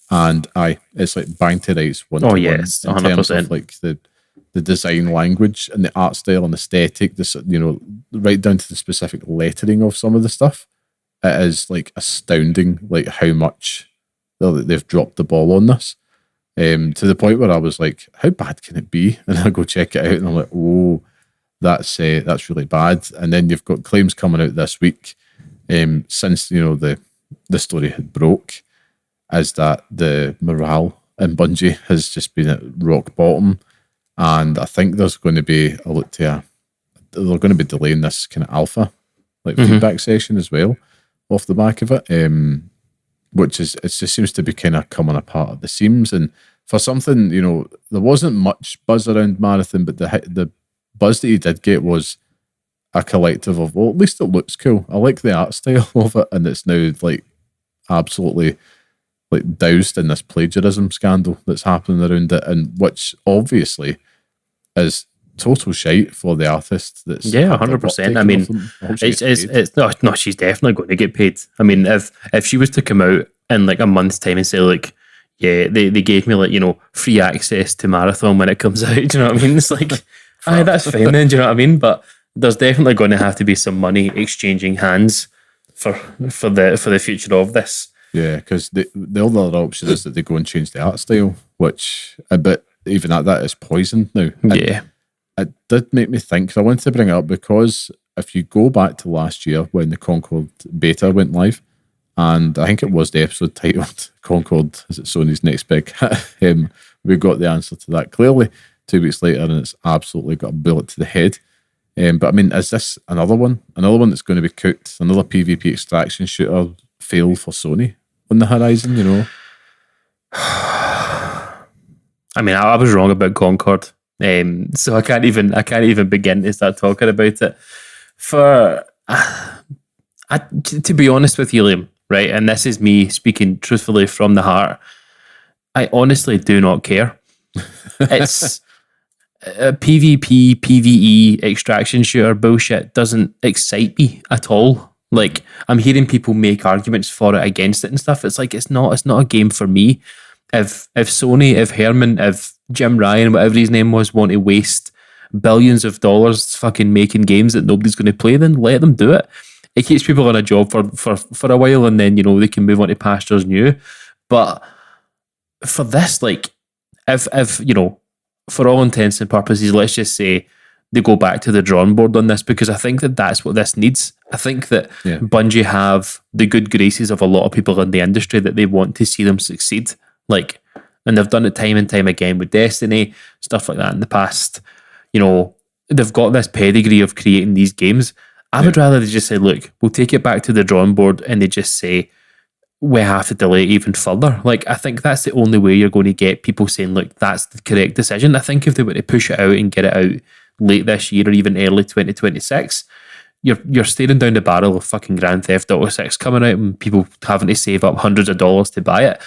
And it's like bang to rights. Oh yes, 100%. In terms of like the design language and the art style and aesthetic, right down to the specific lettering of some of the stuff. It is like astounding, like how much they've dropped the ball on this. To the point where I was like, how bad can it be? And I go check it out and I'm like, oh, that's really bad. And then you've got claims coming out this week since the story had broke, is that the morale in Bungie has just been at rock bottom. And I think there's going to be they're going to be delaying this kind of alpha feedback session as well off the back of it, which is, it just seems to be kind of coming apart at the seams. And for something, there wasn't much buzz around Marathon, but the buzz that you did get was a collective of, well, at least it looks cool. I like the art style of it, and it's now like absolutely like doused in this plagiarism scandal that's happening around it, and which obviously is total shite for the artist. That's 100%. I mean, it's no, she's definitely going to get paid. I mean, if she was to come out in like a month's time and say like, yeah, they gave me like free access to Marathon when it comes out. Do you know what I mean? It's like, aye, that's fine then. Do you know what I mean? But there's definitely going to have to be some money exchanging hands for the future of this. Yeah, because the other option is that they go and change the art style, which but even at that is poisoned now. Yeah. It did make me think, because I wanted to bring it up, because if you go back to last year when the Concord beta went live, and I think it was the episode titled Concord, is it Sony's next big hit? We got the answer to that clearly 2 weeks later, and it's absolutely got a bullet to the head. But I mean, is this another one that's going to be cooked? Another PvP extraction shooter fail for Sony on the horizon, I mean, I was wrong about Concord. So I can't even begin to start talking about it. To be honest with you, Liam, right, and this is me speaking truthfully from the heart, I honestly do not care. It's PvP, PvE, extraction shooter bullshit doesn't excite me at all. Like, I'm hearing people make arguments for it, against it and stuff. It's like, it's not a game for me. If Sony, if Herman, if Jim Ryan, whatever his name was, want to waste billions of dollars fucking making games that nobody's going to play, then let them do it. It keeps people on a job for a while, and then, they can move on to pastures new. But for this, like, if for all intents and purposes, let's just say they go back to the drawing board on this, because I think that that's what this needs. I think that Bungie have the good graces of a lot of people in the industry that they want to see them succeed. Like, and they've done it time and time again with Destiny, stuff like that in the past. They've got this pedigree of creating these games. I would rather they just say, look, we'll take it back to the drawing board, and they just say, we have to delay it even further. Like, I think that's the only way you're going to get people saying, look, that's the correct decision. I think if they were to push it out and get it out late this year or even early 2026, you're staring down the barrel of fucking Grand Theft Auto 6 coming out and people having to save up hundreds of dollars to buy it.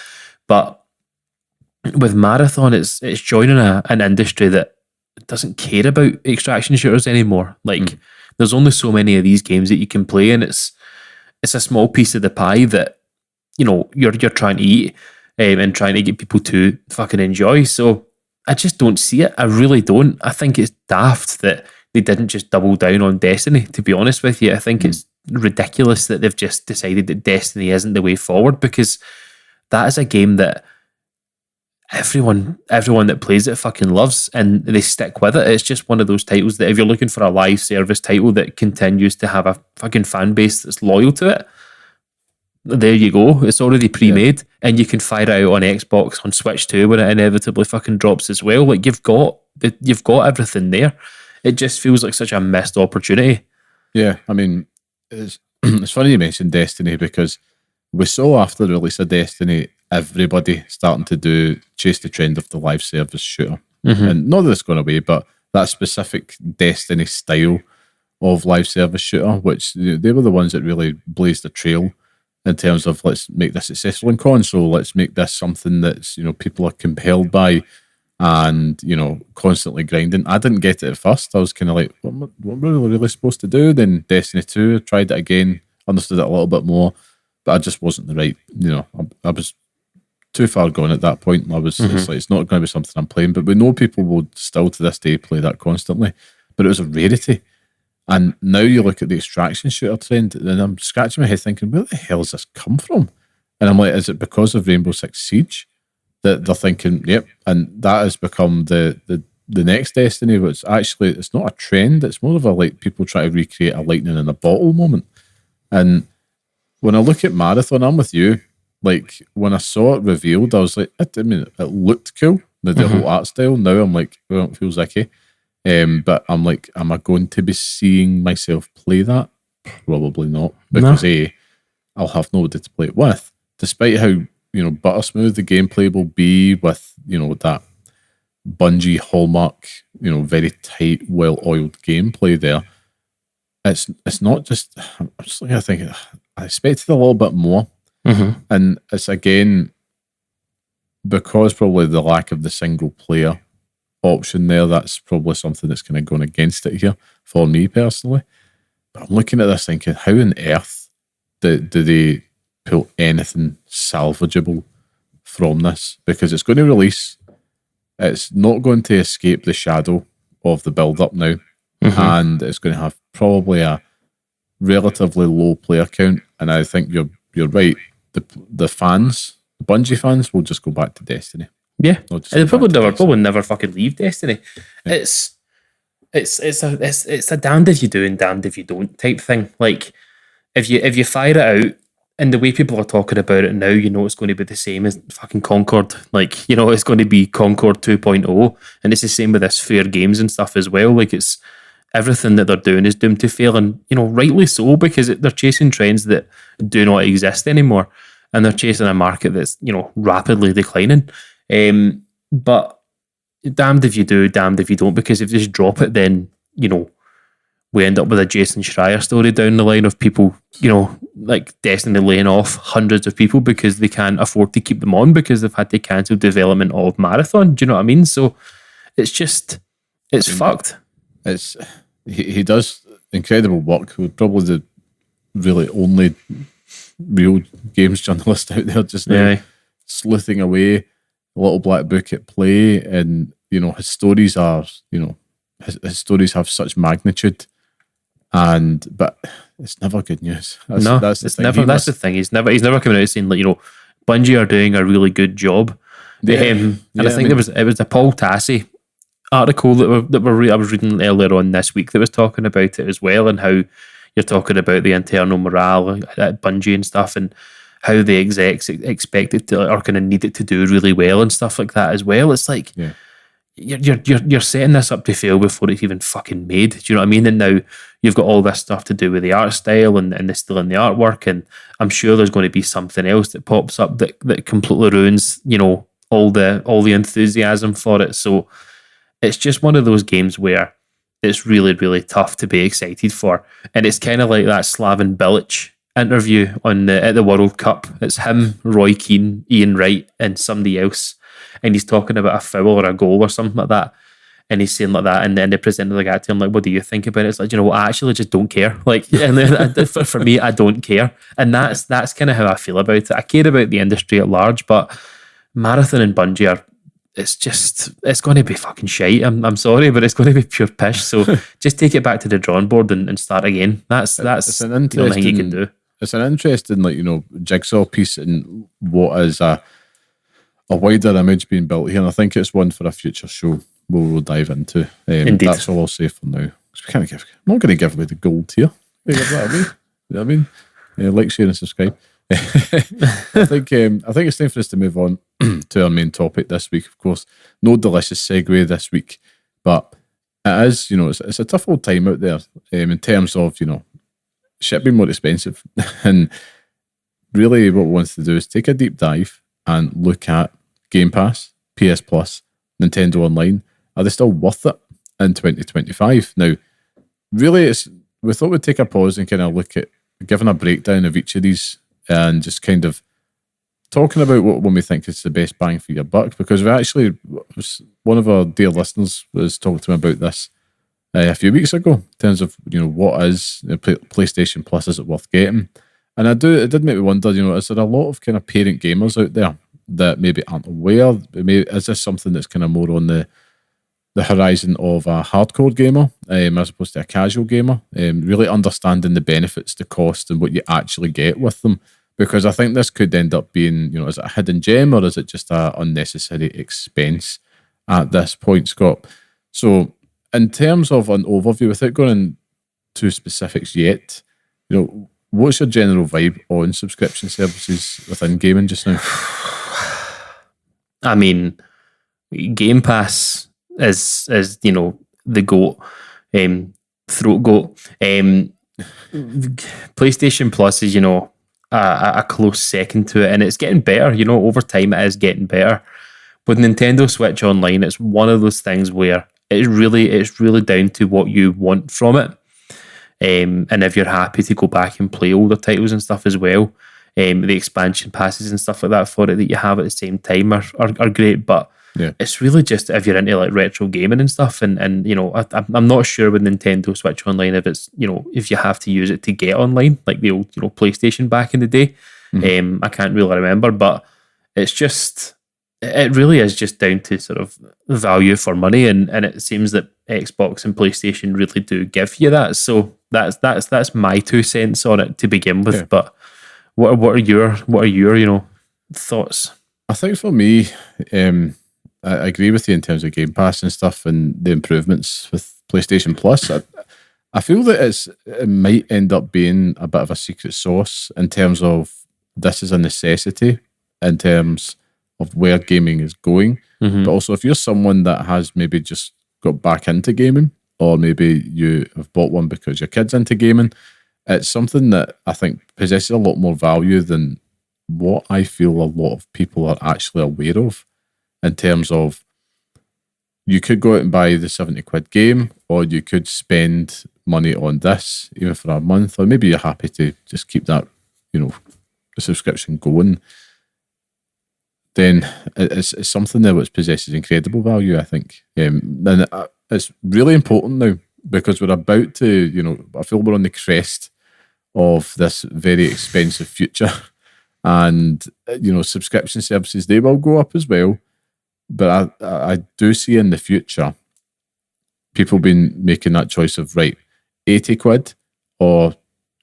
But with Marathon, it's joining an industry that doesn't care about extraction shooters anymore. Like, there's only so many of these games that you can play, and it's a small piece of the pie that you're trying to eat and trying to get people to fucking enjoy. So I just don't see it. I really don't. I think it's daft that they didn't just double down on Destiny, to be honest with you. I think it's ridiculous that they've just decided that Destiny isn't the way forward, because that is a game that everyone that plays it fucking loves, and they stick with it. It's just one of those titles that if you're looking for a live service title that continues to have a fucking fan base that's loyal to it, there you go. It's already pre-made, and you can fire it out on Xbox, on Switch too, when it inevitably fucking drops as well. Like, you've got everything there. It just feels like such a missed opportunity. Yeah, I mean, it's funny you mentioned Destiny, because we saw after the release of Destiny, everybody starting to chase the trend of the live service shooter. And not that it's gone away, but that specific Destiny style of live service shooter, which they were the ones that really blazed the trail in terms of, let's make this successful in console, let's make this something that's, people are compelled by, and, constantly grinding. I didn't get it at first. I was kind of like, what am I really supposed to do? Then Destiny 2, tried it again, understood it a little bit more, but I just wasn't the right, I was too far gone at that point. It's like, it's not going to be something I'm playing, but we know people will still to this day play that constantly, but it was a rarity. And now you look at the extraction shooter trend, and I'm scratching my head thinking, where the hell has this come from? And I'm like, is it because of Rainbow Six Siege that they're thinking, yep, and that has become the next Destiny, which actually, it's not a trend, it's more of a, like, people try to recreate a lightning in a bottle moment. And when I look at Marathon, I'm with you. Like, when I saw it revealed, I was like, it looked cool, the whole art style. Now I'm like, well, it feels icky. But I'm like, am I going to be seeing myself play that? Probably not, because I'll have nobody to play it with. Despite how butter smooth the gameplay will be with that Bungie hallmark, very tight, well-oiled gameplay there. It's not just. I'm just looking. I think I expected a little bit more, and it's again because probably the lack of the single player option there, that's probably something that's kind of going against it here for me personally. But I'm looking at this thinking, how on earth do they pull anything salvageable from this? Because it's going to release, it's not going to escape the shadow of the build-up now, and it's going to have probably a relatively low player count, and I think you're right. The fans, the Bungie fans, will just go back to Destiny. Yeah, and they probably never fucking leave Destiny. Yeah. It's a damned if you do and damned if you don't type thing. Like, if you fire it out, and the way people are talking about it now, it's going to be the same as fucking Concord. Like, it's going to be Concord 2.0, and it's the same with this Fair Games and stuff as well. Like, it's everything that they're doing is doomed to fail, and rightly so, because they're chasing trends that do not exist anymore, and they're chasing a market that's rapidly declining. But damned if you do, damned if you don't, because if you just drop it, then, we end up with a Jason Schreier story down the line of people, like Destiny laying off hundreds of people because they can't afford to keep them on because they've had to cancel development of Marathon. Do you know what I mean? So it's just, fucked. He does incredible work. We're probably the really only real games journalist out there just now, sleuthing away a little black book at play, and his stories are, his stories have such magnitude. But it's never good news. That's the thing. He's never coming out saying, like, Bungie are doing a really good job. And I think it was the Paul Tassi article I was reading earlier on this week that was talking about it as well, and how you're talking about the internal morale at Bungie and stuff, and how the execs expect it to, or kind of need it to do really well and stuff like that as well. It's like, you're setting this up to fail before it's even fucking made. Do you know what I mean? And now you've got all this stuff to do with the art style and the still in the artwork, and I'm sure there's going to be something else that pops up that completely ruins, all the enthusiasm for it. So it's just one of those games where it's really, really tough to be excited for. And it's kind of like that Slaven Bilic interview at the World Cup. It's him, Roy Keane, Ian Wright, and somebody else. And he's talking about a foul or a goal or something like that. And he's saying like that, and then they presented the guy to him like, "What do you think about it?" It's like, I actually just don't care. Like, and for me, I don't care, and that's kind of how I feel about it. I care about the industry at large, but Marathon and Bungie are. It's going to be fucking shite. I'm sorry, but it's going to be pure pish. So just take it back to the drawing board and start again. That's an interesting thing you can do. It's an interesting, jigsaw piece in what is a wider image being built here, and I think it's one for a future show we'll dive into. Indeed. That's all I'll say for now. I'm not going to give away the gold here. Give that away. You know what I mean? Like, share, and subscribe. I think it's time for us to move on to our main topic this week. Of course, no delicious segue this week, but it is, it's a tough old time out there in terms of, shit being more expensive. And really what we want to do is take a deep dive and look at Game Pass, PS Plus, Nintendo Online. Are they still worth it in 2025? Now, really, we thought we'd take a pause and kind of look at giving a breakdown of each of these and just kind of talking about what one we think is the best bang for your buck, because we actually, one of our dear listeners was talking to me about this a few weeks ago in terms of, what is PlayStation Plus, is it worth getting? And it did make me wonder, is there a lot of kind of parent gamers out there that maybe aren't aware? Is this something that's kind of more on the horizon of a hardcore gamer as opposed to a casual gamer? Really understanding the benefits, the cost, and what you actually get with them. Because I think this could end up being, is it a hidden gem or is it just an unnecessary expense at this point, Scott? So in terms of an overview, without going into specifics yet, what's your general vibe on subscription services within gaming just now? I mean, Game Pass is the GOAT, throat goat. PlayStation Plus is, a close second to it, and it's getting better. Over time it is getting better. With Nintendo Switch Online, it's one of those things where it's really down to what you want from it. And if you're happy to go back and play older titles and stuff as well, the expansion passes and stuff like that for it that you have at the same time are great. But it's really just if you're into like retro gaming and stuff, and I'm not sure with Nintendo Switch Online if it's if you have to use it to get online like the old PlayStation back in the day. I can't really remember, but it really is just down to sort of value for money, and it seems that Xbox and PlayStation really do give you that. So that's my 2 cents on it to begin with. Yeah. But what are your thoughts? I think for me, I agree with you in terms of Game Pass and stuff and the improvements with PlayStation Plus. I feel that it might end up being a bit of a secret sauce in terms of this is a necessity in terms of where gaming is going. But also if you're someone that has maybe just got back into gaming, or maybe you have bought one because your kid's into gaming, it's something that I think possesses a lot more value than what I feel a lot of people are actually aware of, in terms of you could go out and buy the 70 quid game, or you could spend money on this, even for a month, or maybe you're happy to just keep that, the subscription going. Then it's something there which possesses incredible value, I think. And it's really important now, because we're about to, I feel we're on the crest of this very expensive future. And, subscription services, they will go up as well. But I do see in the future people been making that choice of, right, 80 quid or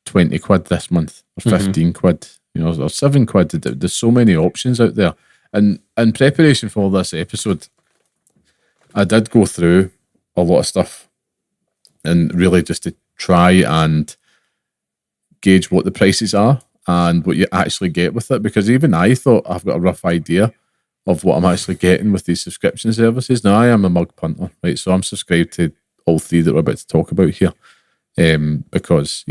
20 quid this month, or 15 quid, or 7 quid. There's so many options out there. And in preparation for this episode, I did go through a lot of stuff, and really just to try and gauge what the prices are and what you actually get with it. Because even I thought I've got a rough idea of what I'm actually getting with these subscription services. Now, I am a mug punter, right? So I'm subscribed to all three that we're about to talk about here. Because,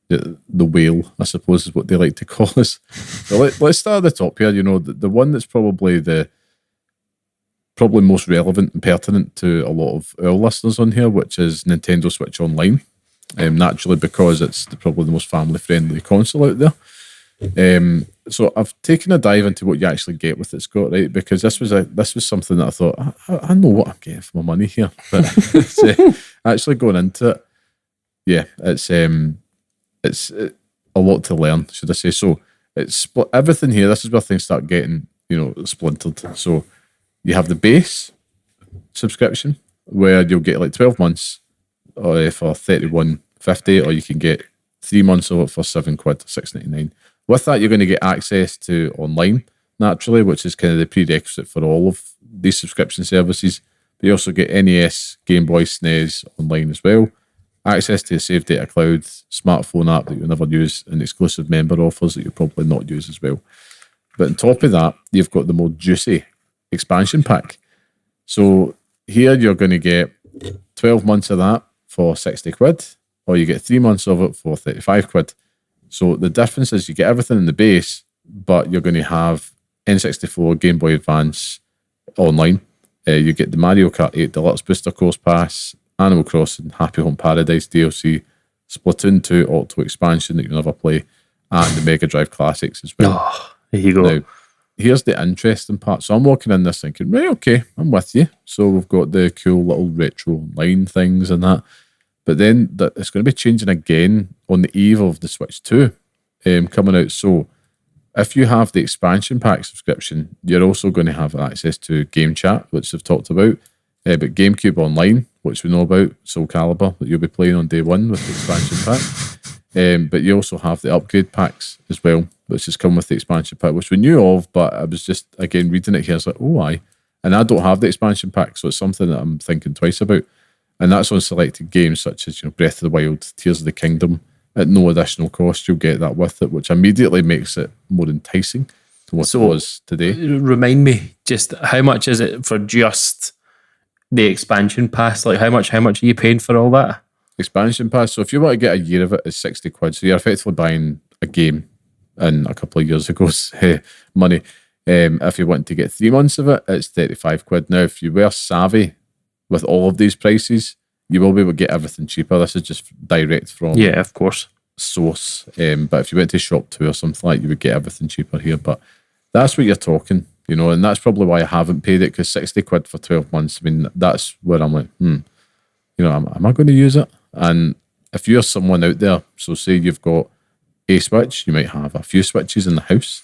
the whale, I suppose, is what they like to call us. So let's start at the top here. The one that's probably most relevant and pertinent to a lot of our listeners on here, which is Nintendo Switch Online. Naturally, because it's probably the most family-friendly console out there. So I've taken a dive into what you actually get with it, Scott, right? Because this was something that I thought, I know what I'm getting for my money here. But actually going into it, it's a lot to learn, should I say. So it's everything here. This is where things start getting, splintered. So you have the base subscription, where you'll get like 12 months for $31.50, or you can get 3 months of it for 7 quid, $6.99. With that, you're going to get access to online, naturally, which is kind of the prerequisite for all of these subscription services. But you also get NES, Game Boy, SNES online as well. Access to a Save Data Cloud, smartphone app that you'll never use, and exclusive member offers that you'll probably not use as well. But on top of that, you've got the more juicy expansion pack. So here you're going to get 12 months of that for 60 quid, or you get 3 months of it for 35 quid. So the difference is you get everything in the base, but you're going to have N64, Game Boy Advance online. You get the Mario Kart 8 Deluxe Booster Course Pass, Animal Crossing, Happy Home Paradise DLC, Splatoon 2 Auto Expansion that you'll never play, and the Mega Drive Classics as well. Oh, there you go. Now, here's the interesting part. So I'm walking in this thinking, right, okay, I'm with you. So we've got the cool little retro online things and that. But then it's going to be changing again on the eve of the Switch 2 coming out. So if you have the expansion pack subscription, you're also going to have access to Game Chat, which we've talked about, but GameCube Online, which we know about, Soul Calibur, that you'll be playing on day one with the expansion pack. But you also have the upgrade packs as well, which has come with the expansion pack, which we knew of, but I was just, again, reading it here, it's like, oh, aye. And I don't have the expansion pack, so it's something that I'm thinking twice about. And that's on selected games such as Breath of the Wild, Tears of the Kingdom. At no additional cost, you'll get that with it, which immediately makes it more enticing than what it was today. Remind me, just how much is it for just the expansion pass? Like how much are you paying for all that? Expansion pass. So if you want to get a year of it, it's 60 quid. So you're effectively buying a game in a couple of years ago's money. If you want to get 3 months of it, it's 35 quid. Now, if you were savvy with all of these prices, you will be able to get everything cheaper. This is just direct from of course source. But if you went to Shop 2 or something like that, you would get everything cheaper here. But that's what you're talking, and that's probably why I haven't paid it, because 60 quid for 12 months, I mean, that's where I'm like, am I going to use it? And if you're someone out there, so say you've got a Switch, you might have a few Switches in the house.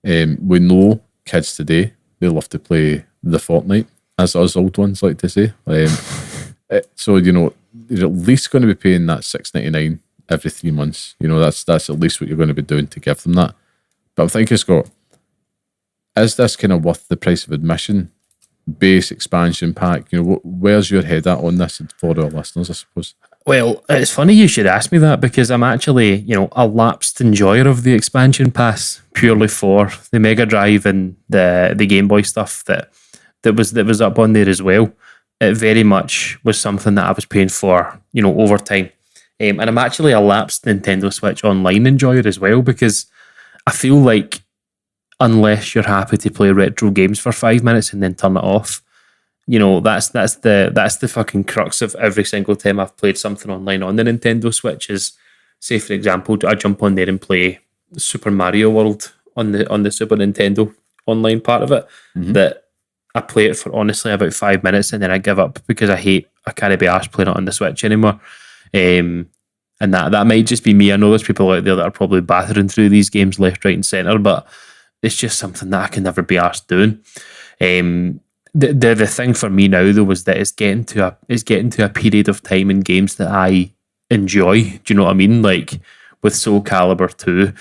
We know kids today, they love to play the Fortnite, as us old ones like to say. So, you're at least going to be paying that $6.99 every 3 months. That's at least what you're going to be doing to give them that. But I'm thinking, Scott, is this kind of worth the price of admission? Base expansion pack, where's your head at on this for our listeners, I suppose? Well, it's funny you should ask me that, because I'm actually, a lapsed enjoyer of the expansion pass, purely for the Mega Drive and the Game Boy stuff that was up on there as well. It very much was something that I was paying for, over time. And I'm actually a lapsed Nintendo Switch Online enjoyer as well, because I feel like unless you're happy to play retro games for 5 minutes and then turn it off, that's the fucking crux of every single time I've played something online on the Nintendo Switch. Is, say for example, I jump on there and play Super Mario World on the Super Nintendo online part of it. That I play it for honestly about 5 minutes and then I give up because I can't be arsed playing it on the Switch anymore. And that might just be me. I know there's people out there that are probably battering through these games left, right, and centre, but it's just something that I can never be arsed doing. The thing for me now though is that it's getting to a period of time in games that I enjoy. Do you know what I mean? Like with Soul Calibur 2,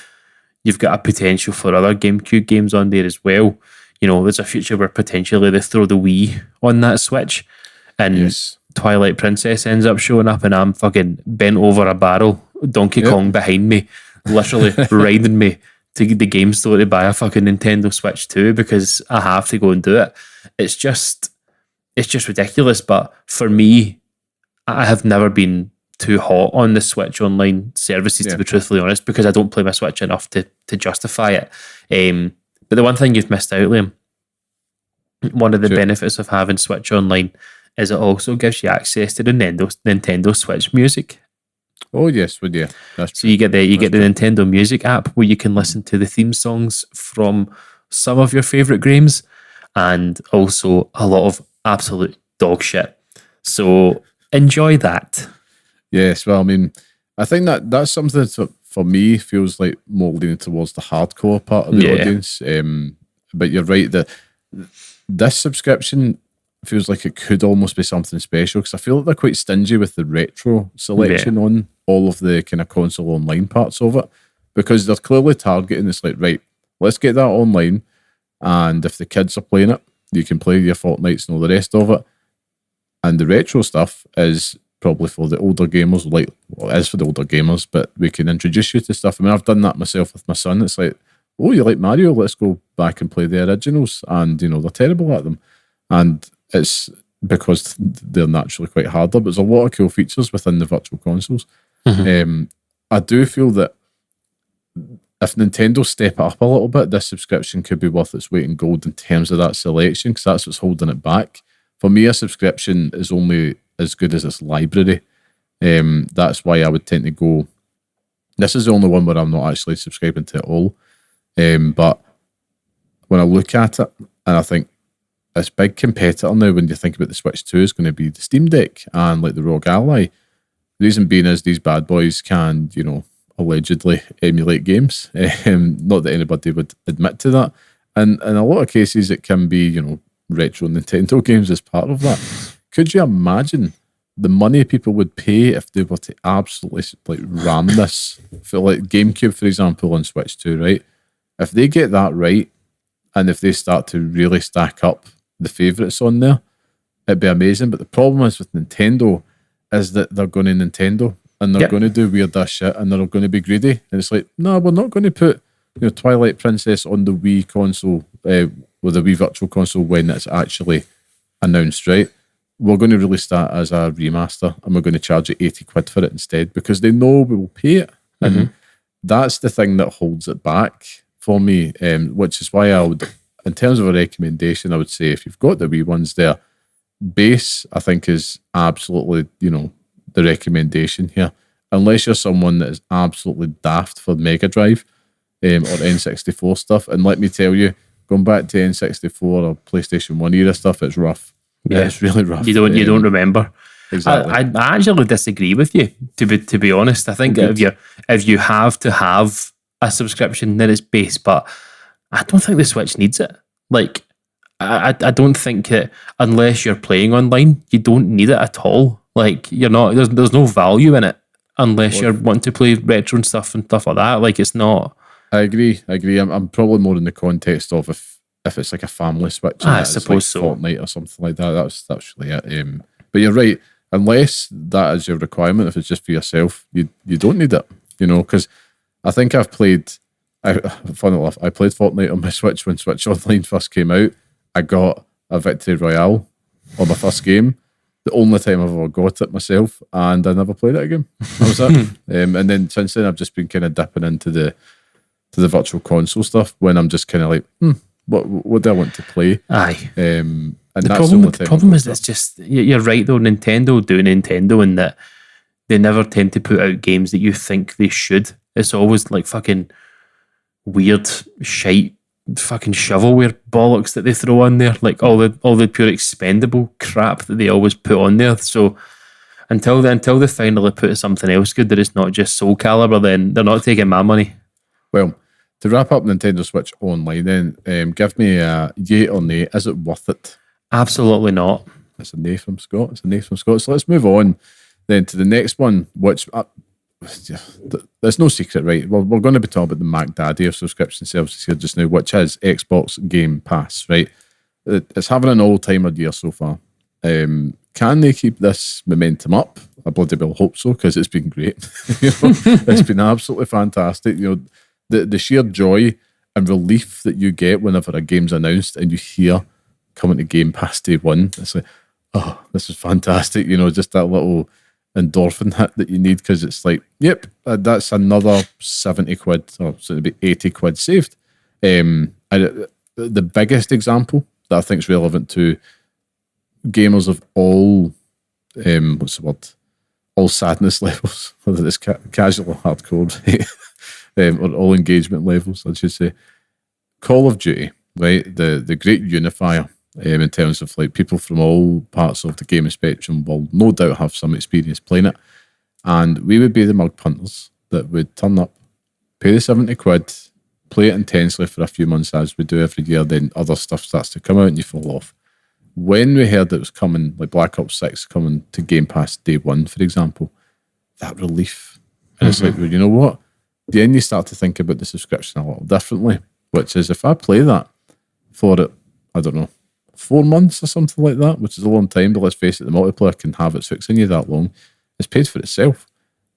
you've got a potential for other GameCube games on there as well. There's a future where potentially they throw the Wii on that Switch and Twilight Princess ends up showing up and I'm fucking bent over a barrel, Donkey Kong behind me, literally riding me to the game store to buy a fucking Nintendo Switch 2 because I have to go and do it. It's just ridiculous. But for me, I have never been too hot on the Switch online services, to be truthfully honest, because I don't play my Switch enough to justify it. But the one thing you've missed out, Liam, one of the benefits of having Switch Online is it also gives you access to the Nintendo Switch music. Oh yes, would you? So you get the Nintendo Music app where you can listen to the theme songs from some of your favorite games, and also a lot of absolute dog shit. So enjoy that. Yes, well, I mean, I think that's something that for me feels like more leaning towards the hardcore part of the audience. But you're right that this subscription feels like it could almost be something special because I feel like they're quite stingy with the retro selection on all of the kind of console online parts of it, because they're clearly targeting it's like, right, let's get that online, and if the kids are playing it, you can play your Fortnites and all the rest of it, and the retro stuff is probably for the older gamers, like, well, it is for the older gamers, but we can introduce you to stuff. I mean, I've done that myself with my son. It's like, oh, you like Mario? Let's go back and play the originals, and they're terrible at them, and it's because they're naturally quite harder, but there's a lot of cool features within the virtual consoles. I do feel that if Nintendo step it up a little bit, this subscription could be worth its weight in gold in terms of that selection, because that's what's holding it back. For me, a subscription is only as good as its library. That's why I would tend to go, this is the only one where I'm not actually subscribing to it all. But when I look at it, and I think this big competitor now, when you think about the Switch 2, is going to be the Steam Deck and like the ROG Ally. The reason being is these bad boys can, allegedly emulate games. Not that anybody would admit to that. And in a lot of cases, it can be, retro Nintendo games as part of that. Could you imagine the money people would pay if they were to absolutely ram this for like GameCube, for example, on Switch 2, right? If they get that right, and if they start to really stack up the favourites on there, it'd be amazing. But the problem is with Nintendo is that they're going to Nintendo and they're going to do weird ass shit and they're going to be greedy. And it's like, no, we're not going to put Twilight Princess on the Wii console, with the Wii Virtual Console when it's actually announced, right? We're going to release that as a remaster and we're going to charge you 80 quid for it instead because they know we will pay it. And that's the thing that holds it back for me, which is why I would, in terms of a recommendation, I would say if you've got the Wii ones there, base, I think, is absolutely, the recommendation here. Unless you're someone that is absolutely daft for Mega Drive or N64 stuff. And let me tell you, going back to N64 or PlayStation 1 era stuff, it's rough. Yeah, it's really rough. You don't remember. Exactly. I actually disagree with you, to be honest. I think if you have to have a subscription, then it's base, but I don't think the Switch needs it. Like, I don't think that unless you're playing online, you don't need it at all. Like, you're not, there's no value in it unless you're wanting to play retro and stuff like that. Like, it's not. I agree. I'm probably more in the context of if it's like a family Switch. I suppose so. Fortnite or something like that. That's really it. But you're right. Unless that is your requirement, if it's just for yourself, you don't need it. Because I think I've played. Funny enough, I played Fortnite on my Switch when Switch Online first came out. I got a Victory Royale on my first game. The only time I've ever got it myself, and I never played it again. That was it. And then since then, I've just been kind of dipping into the virtual console stuff when I'm just kind of like, what do I want to play? Aye. And And The that's problem, only the time problem I've is got it's just you're right though. Nintendo do Nintendo in that they never tend to put out games that you think they should. It's always like fucking weird shite, fucking shovelware bollocks that they throw on there, like all the pure expendable crap that they always put on there. So until they finally put something else good that is not just Soul Calibur, then they're not taking my money. Well, to wrap up Nintendo Switch Online, then give me a yay or nay. Is it worth it? Absolutely not. It's a nay from Scott. It's a nay from Scott. So let's move on then to the next one, which there's no secret, right? We're going to be talking about the Mac Daddy of subscription services here just now, which is Xbox Game Pass, right? It's having an all-timer year so far. Can they keep this momentum up? I bloody well hope so, because it's been great. It's been absolutely fantastic. The sheer joy and relief that you get whenever a game's announced and you hear coming to Game Pass day one. It's like, oh, this is fantastic. Just that little endorphin hit that you need, because it's like, yep, that's another 70 quid, or so it'd be 80 quid saved. The biggest example that I think is relevant to gamers of all, all sadness levels, whether it's casual or hardcore, right? Or all engagement levels, I should say. Call of Duty, right? The great unifier in terms of like people from all parts of the gaming spectrum will no doubt have some experience playing it. And we would be the mug punters that would turn up, pay the 70 quid, play it intensely for a few months as we do every year, then other stuff starts to come out and you fall off. When we heard it was coming, like Black Ops 6 coming to Game Pass day one, for example, that relief. And it's like, well, you know what? Then you start to think about the subscription a little differently, which is if I play that for it, I don't know, 4 months or something like that, which is a long time, but let's face it, the multiplayer can have its fixing you that long. It's paid for itself.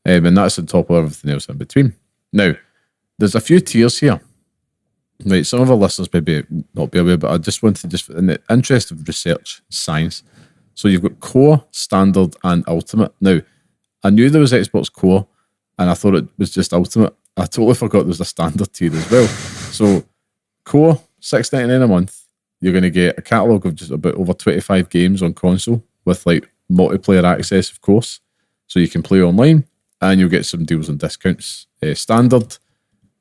And that's on top of everything else in between. Now, there's a few tiers here. Right, some of our listeners maybe not be aware, but I just wanted to, in the interest of research, science. So you've got Core, Standard, and Ultimate. Now, I knew there was Xbox Core, and I thought it was just Ultimate. I totally forgot there was a Standard tier as well. So, Core, $6.99 a month. You're going to get a catalogue of just about over 25 games on console with like multiplayer access, of course. So you can play online and you'll get some deals and discounts. Standard,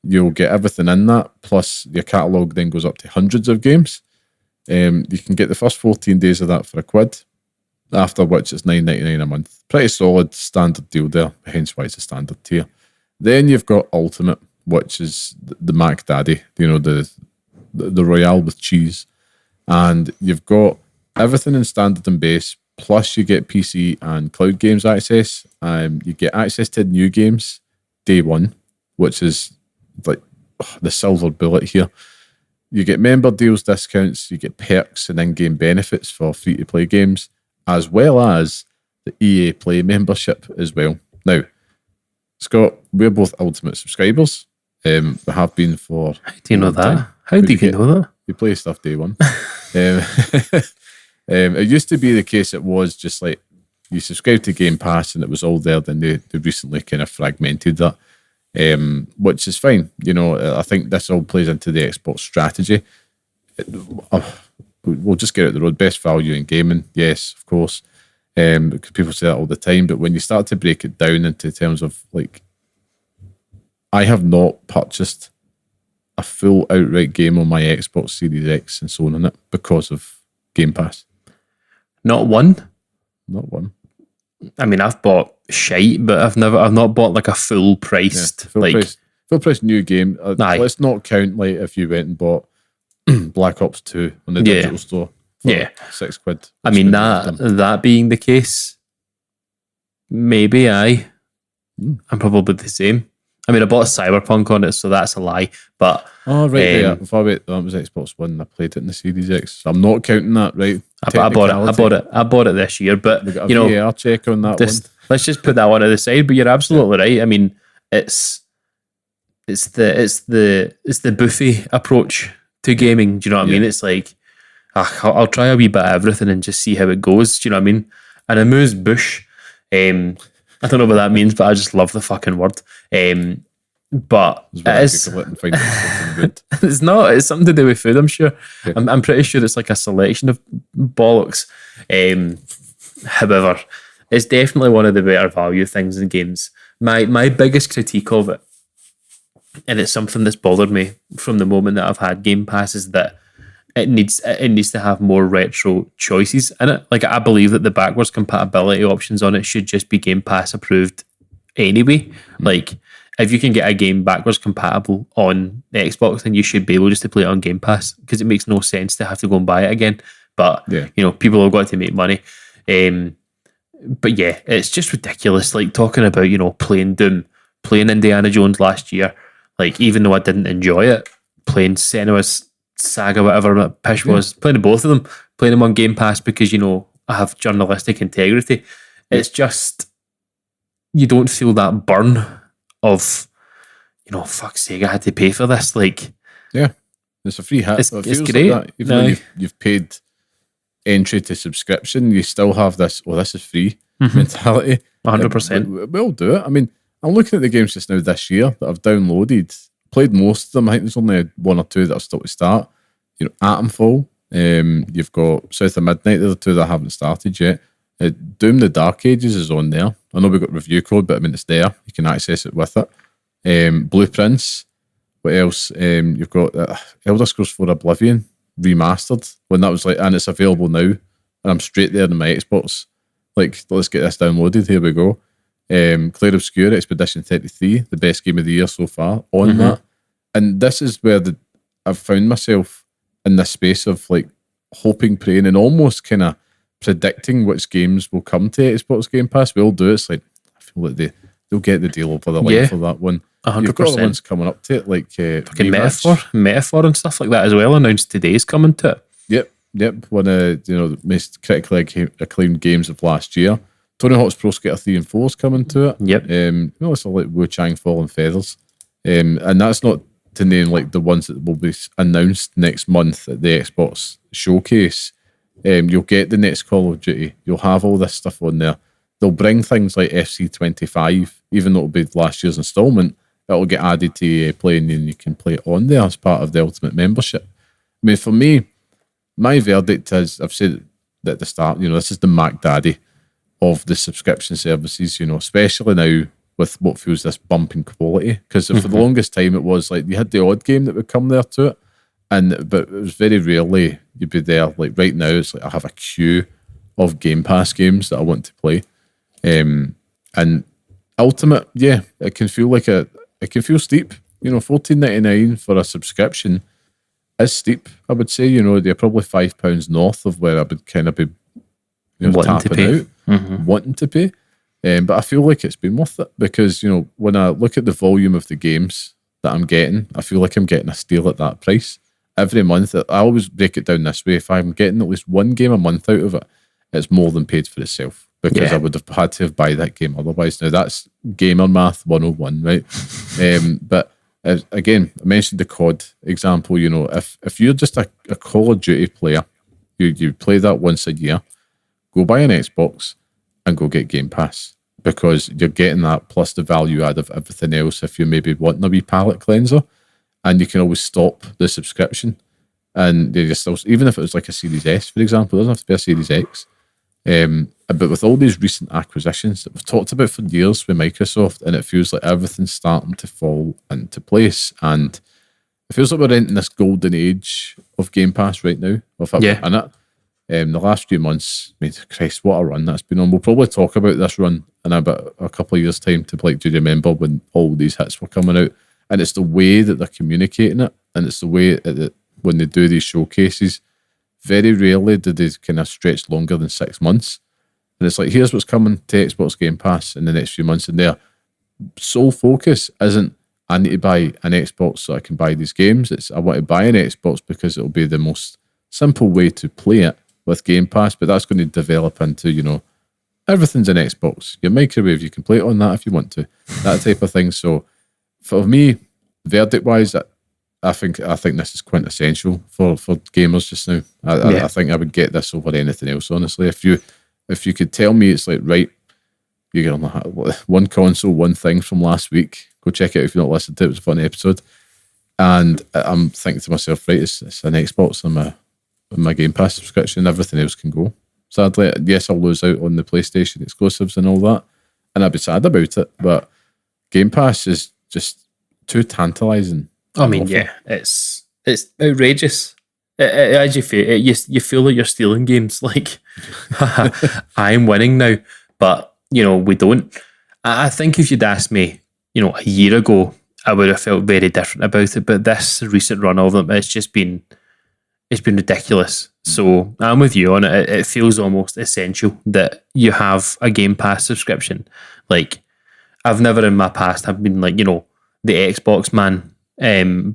you'll get everything in that, plus your catalogue then goes up to hundreds of games. You can get the first 14 days of that for £1, after which it's $9.99 a month. Pretty solid standard deal there, hence why it's a standard tier. Then you've got Ultimate, which is the Mac Daddy, the Royale with cheese. And you've got everything in standard and base, plus you get PC and cloud games access. You get access to new games day one, which is like the silver bullet here. You get member deals, discounts, you get perks and in-game benefits for free-to-play games, as well as the EA Play membership as well. Now, Scott, we're both Ultimate subscribers. We have been for... How do you know that? How do you know that? We play stuff day one. It used to be the case it was just like you subscribe to Game Pass and it was all there. Then they recently kind of fragmented that, which is fine. I think this all plays into the Xbox strategy. We'll just get out the road. Best value in gaming, yes, of course. Because people say that all the time. But when you start to break it down into terms of like, I have not purchased a full outright game on my Xbox Series X and so on in it because of Game Pass. Not one? Not one. I mean, I've bought shite, but I've not bought like a full priced, full price new game. Let's not count like if you went and bought Black Ops 2 on the digital store for £6. I mean, that being the case, maybe I'm probably the same. I mean, I bought Cyberpunk on it, so that's a lie. But that was Xbox One. I played it in the Series X. So I'm not counting that, right? I bought it this year. But we got a VAR check on that one. Let's just put that one to the side. But you're absolutely right. I mean, it's the buffet approach to gaming. Do you know what I mean? It's like I'll try a wee bit of everything and just see how it goes. Do you know what I mean? And amuse bush. I don't know what that means, but I just love the fucking word. But it's something good. It's not. It's something to do with food, I'm sure. Yeah. I'm pretty sure it's like a selection of bollocks. However, it's definitely one of the better value things in games. My biggest critique of it, and it's something that's bothered me from the moment that I've had Game Pass, is that it needs to have more retro choices in it. Like, I believe that the backwards compatibility options on it should just be Game Pass approved anyway. Like, if you can get a game backwards compatible on the Xbox, then you should be able just to play it on Game Pass, because it makes no sense to have to go and buy it again. But people have got to make money. But yeah, it's just ridiculous. Like, talking about playing Doom, playing Indiana Jones last year. Like, even though I didn't enjoy it, playing Senua's Saga, whatever that pish was, playing both of them, playing them on Game Pass because I have journalistic integrity. It's just, you don't feel that burn of, fuck's sake, I had to pay for this. Like, it's a free hit. It's great. Like that. Even though you've paid entry to subscription, you still have this, this is free mentality. 100%. We'll do it. I mean, I'm looking at the games just now this year that I've downloaded, played most of them. I think there's only one or two that are still to start. Atomfall, you've got South of Midnight, the other two that I haven't started yet. Doom the Dark Ages is on there. I know we've got review code, but I mean, it's there. You can access it with it. Blueprints. What else? You've got Elder Scrolls 4 Oblivion remastered, when that was and it's available now, and I'm straight there in my Xbox. Like, let's get this downloaded. Here we go. Clair Obscur Expedition 33, the best game of the year so far on that. And this is where I've found myself in this space of like hoping, praying, and almost kind of predicting which games will come to Xbox Game Pass. We all do it. It's like, I feel like they'll get the deal over the line for that one. 100%. You've got the ones coming up to it, like fucking Metaphor and stuff like that as well. Announced today's coming to it. Yep. One of the most critically acclaimed games of last year. Tony Hawk's Pro Skater 3 and 4 is coming to it. Yep. It's like Wu Chang Fallen Feathers. And that's not to name like the ones that will be announced next month at the Xbox showcase. You'll get the next Call of Duty. You'll have all this stuff on there. They'll bring things like FC25, even though it'll be last year's installment, it'll get added to EA Play, and then you can play it on there as part of the Ultimate membership. I mean, for me, my verdict is, I've said it at the start, this is the Mac Daddy of the subscription services, especially now with what feels this bump in quality. Because for the longest time, it was like you had the odd game that would come there to it, but it was very rarely you'd be there. Like right now, it's like I have a queue of Game Pass games that I want to play. And Ultimate, it can feel like it can feel steep. $14.99 for a subscription is steep, I would say. They're probably £5 north of where I would kind of be wanting to pay. But I feel like it's been worth it because, when I look at the volume of the games that I'm getting, I feel like I'm getting a steal at that price. Every month, I always break it down this way. If I'm getting at least one game a month out of it, it's more than paid for itself, because I would have had to buy that game otherwise. Now, that's gamer math 101, right? But again, I mentioned the COD example. If you're just a Call of Duty player, you play that once a year, go buy an Xbox and go get Game Pass, because you're getting that plus the value add of everything else if you're maybe wanting a wee palate cleanser, and you can always stop the subscription. And you're still, even if it was like a Series S, for example, it doesn't have to be a Series X. But with all these recent acquisitions that we've talked about for years with Microsoft, and it feels like everything's starting to fall into place, and it feels like we're entering this golden age of Game Pass right now. In it. The last few months, I mean, Christ, what a run that's been on. We'll probably talk about this run in about a couple of years' time to do you remember when all these hits were coming out? And it's the way that they're communicating it, and it's the way that when they do these showcases, very rarely do they kind of stretch longer than 6 months. And it's like, here's what's coming to Xbox Game Pass in the next few months, and their sole focus isn't, I need to buy an Xbox so I can buy these games. It's, I want to buy an Xbox because it'll be the most simple way to play it with Game Pass, but that's going to develop into, everything's an Xbox. Your microwave, you can play it on that if you want to. That type of thing. So for me, verdict-wise, I think this is quintessential for gamers just now. I think I would get this over anything else, honestly. If you could tell me it's like, right, You get on one console, one thing from last week. Go check it out if you've not listened to it. It was a fun episode. And I'm thinking to myself, right, it's an Xbox on my Game Pass subscription. Everything else can go. Sadly, yes, I'll lose out on the PlayStation exclusives and all that, and I'd be sad about it. But Game Pass is just too tantalising. I mean, yeah, it's outrageous. As you feel, you feel like you're stealing games. Like, I'm winning now, but we don't. I think if you'd asked me, a year ago, I would have felt very different about it. But this recent run of them, it's been ridiculous. So I'm with you on it. It feels almost essential that you have a Game Pass subscription. Like, I've never in my past have been like, the Xbox man.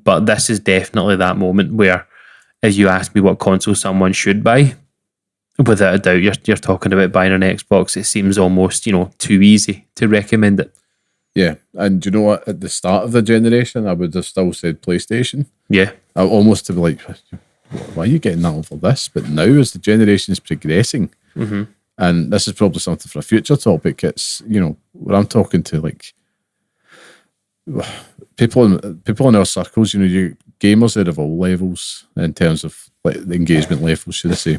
But this is definitely that moment where, as you ask me what console someone should buy, without a doubt, you're talking about buying an Xbox. It seems almost, too easy to recommend it. Yeah, and you know what? At the start of the generation, I would have still said PlayStation. Yeah. I almost to be like, why are you getting that over this? But now, as the generation is progressing, and this is probably something for a future topic, it's, when I'm talking to like people in our circles, you gamers out of all levels in terms of like the engagement levels, should I say,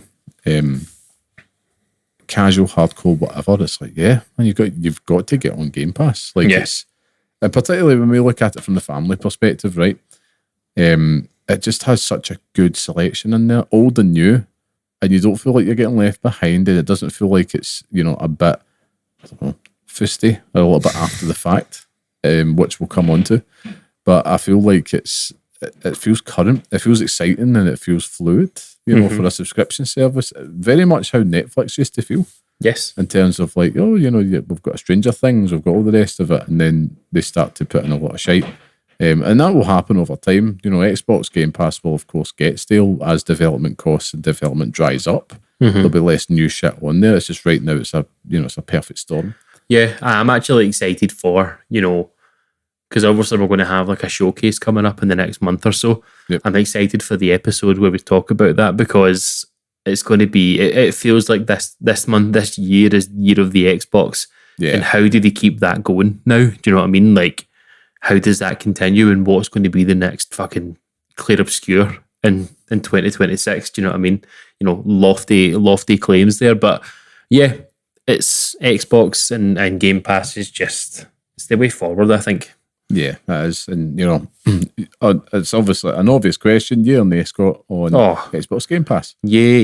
casual, hardcore, whatever. It's like, yeah, man, you've got to get on Game Pass. Like, yes, and particularly when we look at it from the family perspective, right? It just has such a good selection in there, old and new, and you don't feel like you're getting left behind, and it doesn't feel like it's a bit, I don't know, fusty or a little bit after the fact, which we'll come on to. But I feel like it feels current, it feels exciting, and it feels fluid, for a subscription service. Very much how Netflix used to feel. Yes. In terms of like, we've got Stranger Things, we've got all the rest of it, and then they start to put in a lot of shite. And that will happen over time. Xbox Game Pass will, of course, get stale as development costs and development dries up. There'll be less new shit on there. It's just right now, it's a perfect storm. Yeah, I'm actually excited for, because obviously we're going to have like a showcase coming up in the next month or so. Yep. I'm excited for the episode where we talk about that, because it's going to be, it feels like this month, this year is year of the Xbox. Yeah. And how do they keep that going now? Do you know what I mean? Like, how does that continue, and what's going to be the next fucking Clear Obscure in 2026? Do you know what I mean? Lofty claims there. But yeah, it's Xbox and Game Pass is just, it's the way forward, I think. Yeah, that is. And, it's obviously an obvious question. Yeah, on the Escort on Xbox Game Pass. Yeah.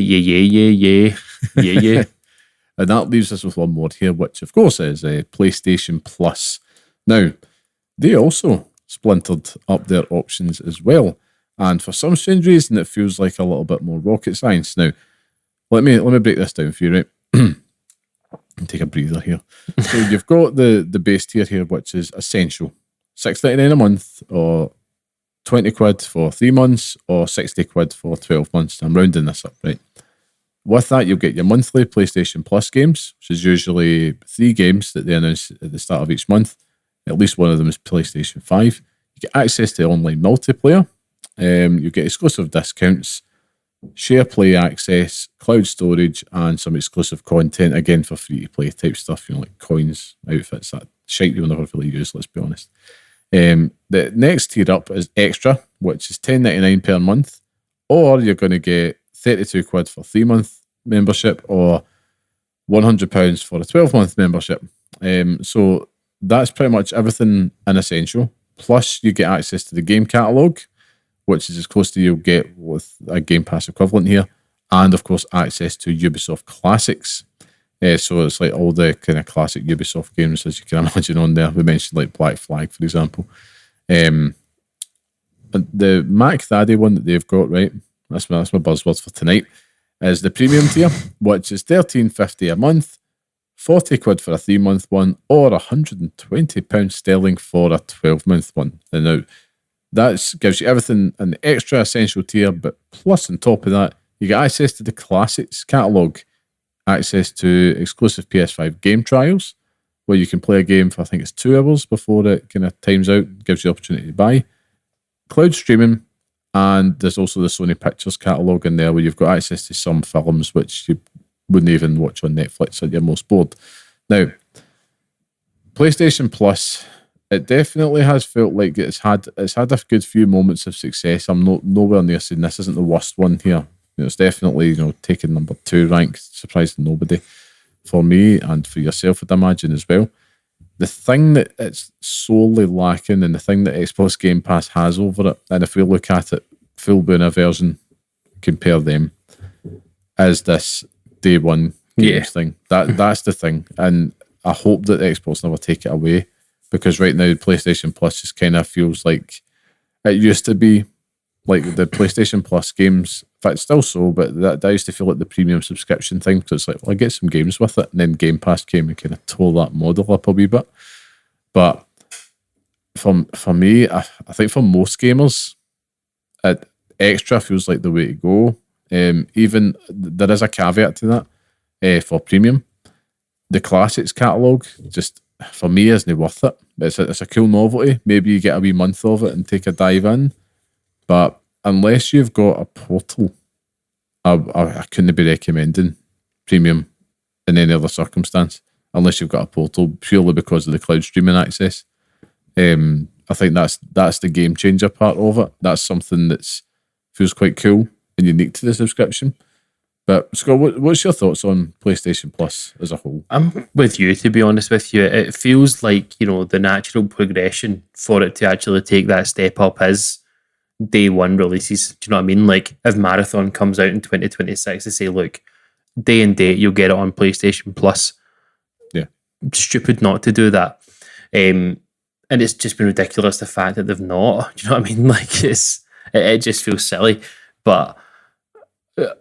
And that leaves us with one more here, which, of course, is PlayStation Plus. Now, they also splintered up their options as well. And for some strange reason, it feels like a little bit more rocket science. Now, let me break this down for you, right? Take a breather here. So you've got the base tier here, which is essential. $6.99 a month, or 20 quid for 3 months, or 60 quid for 12 months. I'm rounding this up, right? With that, you'll get your monthly PlayStation Plus games, which is usually 3 games that they announce at the start of each month. At least one of them is PlayStation 5. You get access to online multiplayer. You get exclusive discounts, share play access, cloud storage, and some exclusive content, again, for free-to-play type stuff, like coins, outfits, that shite you'll never really use, let's be honest. The next tier up is Extra, which is $10.99 per month, or you're going to get 32 quid for 3-month membership, or £100 for a 12-month membership. So that's pretty much everything in Essential. Plus, you get access to the game catalogue, which is as close to you'll get with a Game Pass equivalent here. And, of course, access to Ubisoft Classics. So it's like all the kind of classic Ubisoft games, as you can imagine, on there. We mentioned like Black Flag, for example. The Mac Daddy one that they've got, right? That's my buzzwords for tonight. Is the premium tier, which is $13.50 a month, 40 quid for a 3-month one, or £120 sterling for a 12-month one. And now that gives you everything in the extra essential tier, but plus on top of that, you get access to the classics catalogue, access to exclusive PS5 game trials, where you can play a game for, I think it's 2 hours before it kind of times out, gives you the opportunity to buy, cloud streaming, and there's also the Sony Pictures catalogue in there, where you've got access to some films which you wouldn't even watch on Netflix at your most bored. Now, PlayStation Plus, it definitely has felt like it's had a good few moments of success. I'm nowhere near saying this isn't the worst one here. It's definitely taking number 2 rank, surprising nobody for me and for yourself, I'd imagine as well. The thing that it's sorely lacking, and the thing that Xbox Game Pass has over it, and if we look at it full Boona version, compare them, is this day one games thing. That's the thing, and I hope that Xbox never take it away, because right now PlayStation Plus just kind of feels like it used to be, like the PlayStation Plus games. In fact, still so, but that used to feel like the premium subscription thing, because it's like, well, I get some games with it, and then Game Pass came and kind of tore that model up a wee bit. But for me, I think for most gamers, extra feels like the way to go. Even there is a caveat to that for premium. The classics catalogue just for me isn't worth it. It's a cool novelty. Maybe you get a wee month of it and take a dive in, but unless you've got a portal, I couldn't be recommending premium in any other circumstance unless you've got a portal, purely because of the cloud streaming access. I think that's the game changer part of it. That's something that feels quite cool and unique to the subscription. But Scott, what's your thoughts on PlayStation Plus as a whole? I'm with you, to be honest with you. It feels like, the natural progression for it to actually take that step up is day one releases. Do you know what I mean? Like, if Marathon comes out in 2026, they say, look, day and date, you'll get it on PlayStation Plus. Yeah. Stupid not to do that. And it's just been ridiculous, the fact that they've not. Do you know what I mean? Like, it just feels silly. But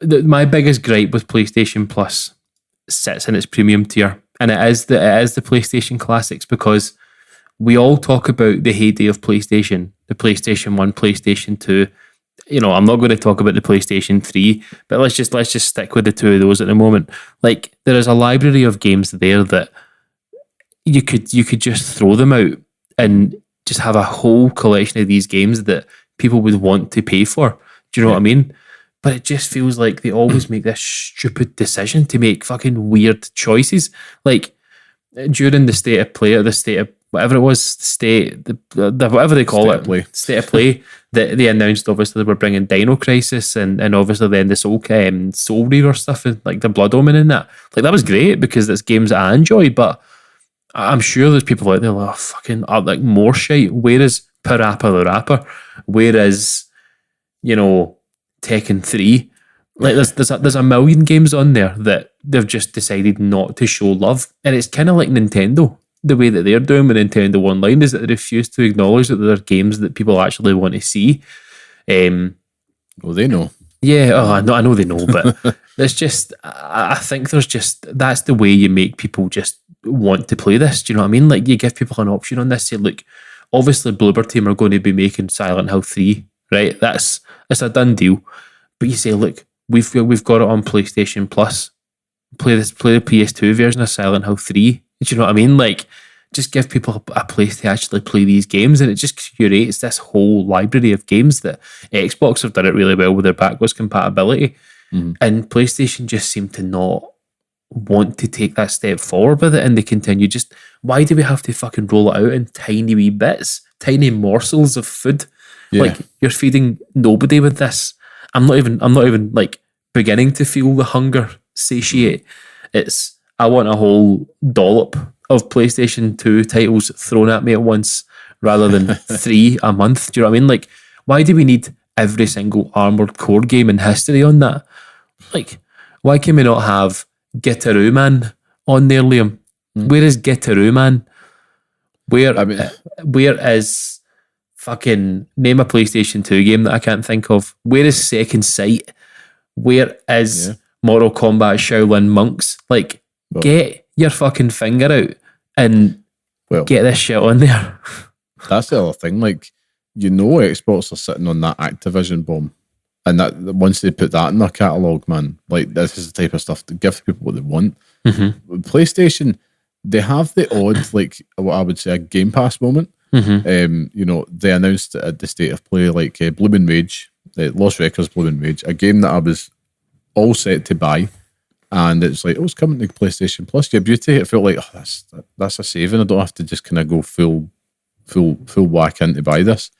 my biggest gripe with PlayStation Plus sits in its premium tier, and it is the PlayStation Classics, because we all talk about the heyday of PlayStation, the PlayStation 1, PlayStation 2. I'm not going to talk about the PlayStation 3, but let's just stick with the two of those at the moment. Like, there is a library of games there that you could just throw them out and just have a whole collection of these games that people would want to pay for. Do you know what I mean? But it just feels like they always make this stupid decision to make fucking weird choices. Like, during the state of play, or the state of whatever it was, whatever they call it, state of play, they announced obviously they were bringing Dino Crisis and obviously then the Soul Reaver stuff, and like the Blood Omen and that. Like, that was great because that's games that I enjoy, but I'm sure there's people out there like, fucking like more shite. Where is Parappa the Rapper? Where is, Tekken 3? Like, there's a million games on there that they've just decided not to show love. And it's kind of like Nintendo. The way that they're doing with Nintendo Online is that they refuse to acknowledge that there are games that people actually want to see. Well, they know. Yeah, I know they know, but there's just, I think there's just, that's the way you make people just want to play this. Do you know what I mean? Like, you give people an option on this. Say, look, obviously Bloober Team are going to be making Silent Hill 3, right? It's a done deal. But you say, look, we've got it on PlayStation Plus. Play the PS2 version of Silent Hill 3. Do you know what I mean? Like, just give people a place to actually play these games, and it just curates this whole library of games that Xbox have done it really well with their backwards compatibility. Mm-hmm. And PlayStation just seem to not want to take that step forward with it, and they continue just, why do we have to fucking roll it out in tiny wee bits, tiny morsels of food? Yeah. Like, you're feeding nobody with this. I'm not even like beginning to feel the hunger satiate. It's, I want a whole dollop of PlayStation 2 titles thrown at me at once rather than 3 a month. Do you know what I mean? Like, why do we need every single Armored Core game in history on that? Like, why can we not have Gitaroo Man on there, Liam? Where is Gitaroo Man? Where is fucking, name a PlayStation 2 game that I can't think of? Where is Second Sight? Where is Mortal Kombat Shaolin Monks? Like, get your fucking finger out and get this shit on there. That's the other thing. Like, Xbox are sitting on that Activision bomb, and that once they put that in their catalogue, man, like, this is the type of stuff to give people what they want. Mm-hmm. PlayStation, they have the odd, like, what I would say, a Game Pass moment. Mm-hmm. They announced at the state of play, like, Blooming Rage, Lost Records Blooming Rage, a game that I was all set to buy and it's like, oh, it's coming to PlayStation Plus. Yeah, beauty. It felt like, oh, that's a saving. I don't have to just kind of go full whack in to buy this.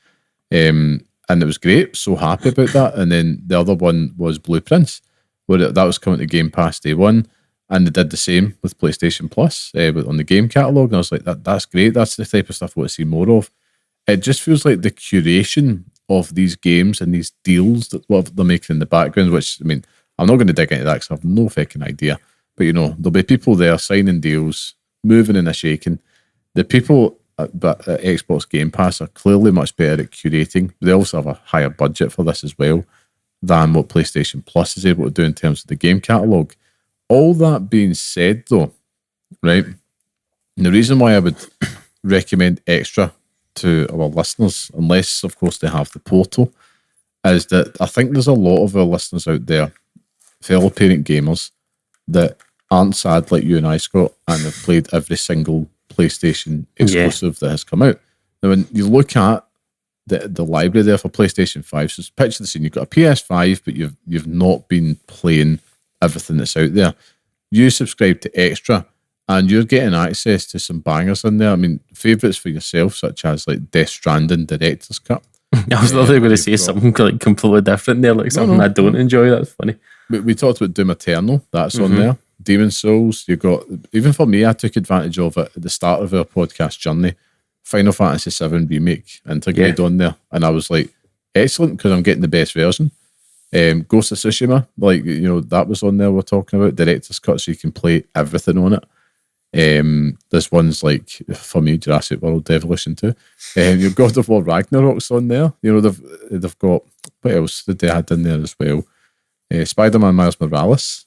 And it was great. So happy about that. And then the other one was Blueprints, where that was coming to Game Pass day one, and they did the same with PlayStation Plus, but on the game catalogue. And I was like, that's great. That's the type of stuff I want to see more of. It just feels like the curation of these games and these deals that what they're making in the background, which, I mean, I'm not going to dig into that because I have no fucking idea. But, there'll be people there signing deals, moving and shaking. The people at Xbox Game Pass are clearly much better at curating. They also have a higher budget for this as well than what PlayStation Plus is able to do in terms of the game catalogue. All that being said, though, right, and the reason why I would recommend Extra to our listeners, unless, of course, they have the portal, is that I think there's a lot of our listeners out there, fellow parent gamers, that aren't sad like you and I, Scott, and have played every single PlayStation exclusive that has come out. Now, when you look at the library there for PlayStation 5, so picture the scene, you've got a PS5, but you've not been playing everything that's out there. You subscribe to Extra, and you're getting access to some bangers in there. I mean, favourites for yourself, such as like Death Stranding Director's Cut. I was literally going to say something like completely different there, like something I don't enjoy. That's funny. We talked about Doom Eternal, that's on there. Demon's Souls, you got, even for me, I took advantage of it at the start of our podcast journey. Final Fantasy VII Remake integrated on there, and I was like, excellent, because I'm getting the best version. Ghost of Tsushima, like, that was on there. We're talking about Director's Cut, so you can play everything on it. This one's like, for me, Jurassic World Evolution 2. You've God of War Ragnarok's on there. They've got, what else did they add in there as well? Spider-Man Miles Morales,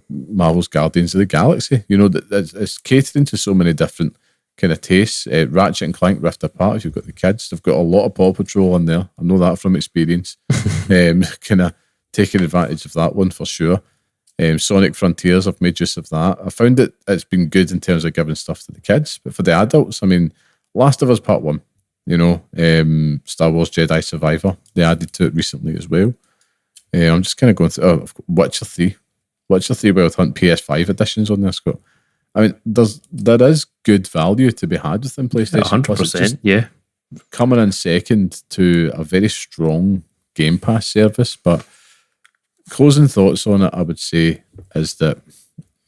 Marvel's Guardians of the Galaxy. It's catering to so many different kind of tastes. Ratchet and Clank Rift Apart, if you've got the kids. They've got a lot of Paw Patrol on there. I know that from experience. Kind of taking advantage of that one for sure. Sonic Frontiers, I've made use of that. I found that it's been good in terms of giving stuff to the kids, but for the adults, I mean, Last of Us Part 1, Star Wars Jedi Survivor, they added to it recently as well. I'm just kind of going through Witcher 3. Witcher 3 Wild Hunt PS5 editions on there, Scott. I mean, there is good value to be had within PlayStation 100%, yeah. Coming in second to a very strong Game Pass service, but closing thoughts on it, I would say, is that,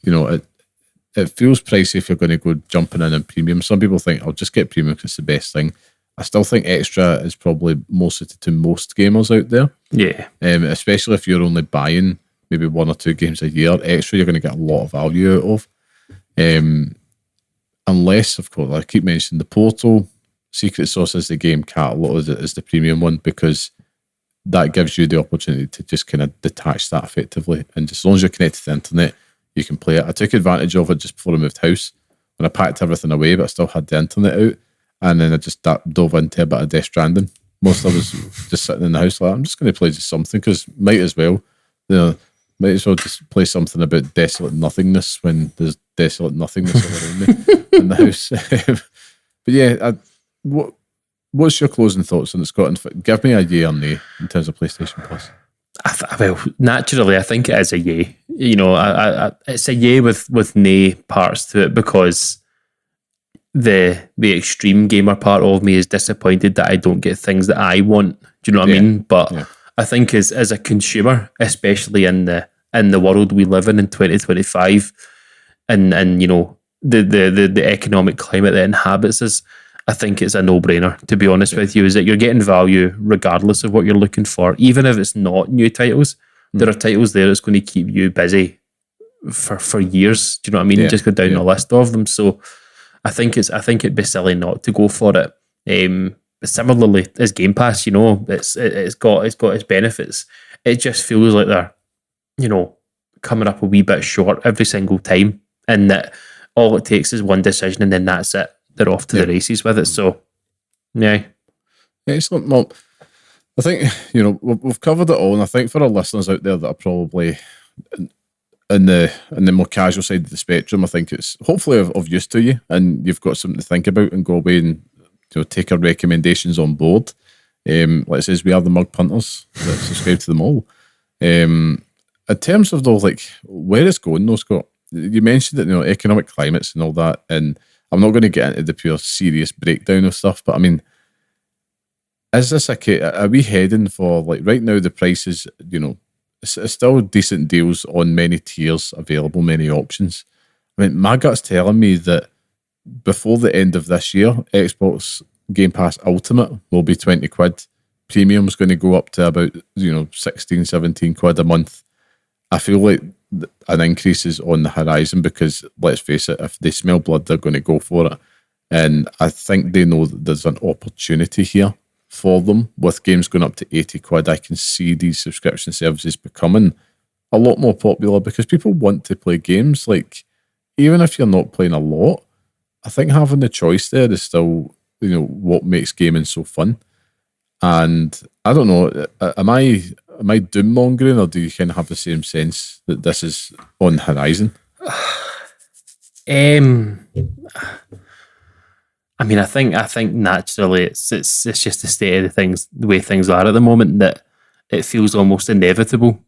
it feels pricey if you're going to go jumping in premium. Some people think, I'll just get premium because it's the best thing. I still think Extra is probably more suited to most gamers out there. Yeah. Especially if you're only buying maybe 1 or 2 games a year. Extra, you're going to get a lot of value out of. Unless, of course, I keep mentioning the Portal, Secret Sauce is the game catalog, is the premium one, because that gives you the opportunity to just kind of detach that effectively. And just as long as you're connected to the internet, you can play it. I took advantage of it just before I moved house, when I packed everything away, but I still had the internet out. And then I just dove into a bit of Death Stranding. Most of us just sitting in the house like, I'm just going to play just something, because might as well just play something about desolate nothingness when there's desolate nothingness all around me in the house. But yeah, what's your closing thoughts on it, Scott? And give me a yay or nay in terms of PlayStation Plus. Well, naturally, I think it is a yay. It's a yay with nay parts to it, because the extreme gamer part of me is disappointed that I don't get things that I want. Do you know what I mean? But I think as a consumer, especially in the world we live in 2025, and the economic climate that inhabits us, I think it's a no-brainer, to be honest with you, is that you're getting value regardless of what you're looking for. Even if it's not new titles, there are titles there that's going to keep you busy for years. Do you know what I mean? Just go down a list of them. So I think it'd be silly not to go for it. But similarly, as Game Pass, it's got its benefits. It just feels like they're, coming up a wee bit short every single time, and that all it takes is one decision, and then that's it. They're off to the races with it. So, yeah. Excellent. Well, I think, we've covered it all, and I think for our listeners out there that are probably in the more casual side of the spectrum, I think it's hopefully of use to you, and you've got something to think about and go away and take our recommendations on board. Like it says, we are the mug punters that subscribe to them all. in terms of though, like where it's going though, Scott, you mentioned that, economic climates and all that, and I'm not going to get into the pure serious breakdown of stuff, but I mean, is this are we heading for, like, right now the prices, it's still decent deals on many tiers available, many options. I mean, my gut's telling me that before the end of this year, Xbox Game Pass Ultimate will be 20 quid. Premium's going to go up to about 16, 17 quid a month. I feel like an increase is on the horizon because, let's face it, if they smell blood, they're going to go for it. And I think they know that there's an opportunity here for them. With games going up to 80 quid, I can see these subscription services becoming a lot more popular because people want to play games. Like, even if you're not playing a lot, I think having the choice there is still, what makes gaming so fun. And I don't know, am I doom mongering, or do you kind of have the same sense that this is on the horizon? I mean, I think naturally it's just the state of the way things are at the moment, that it feels almost inevitable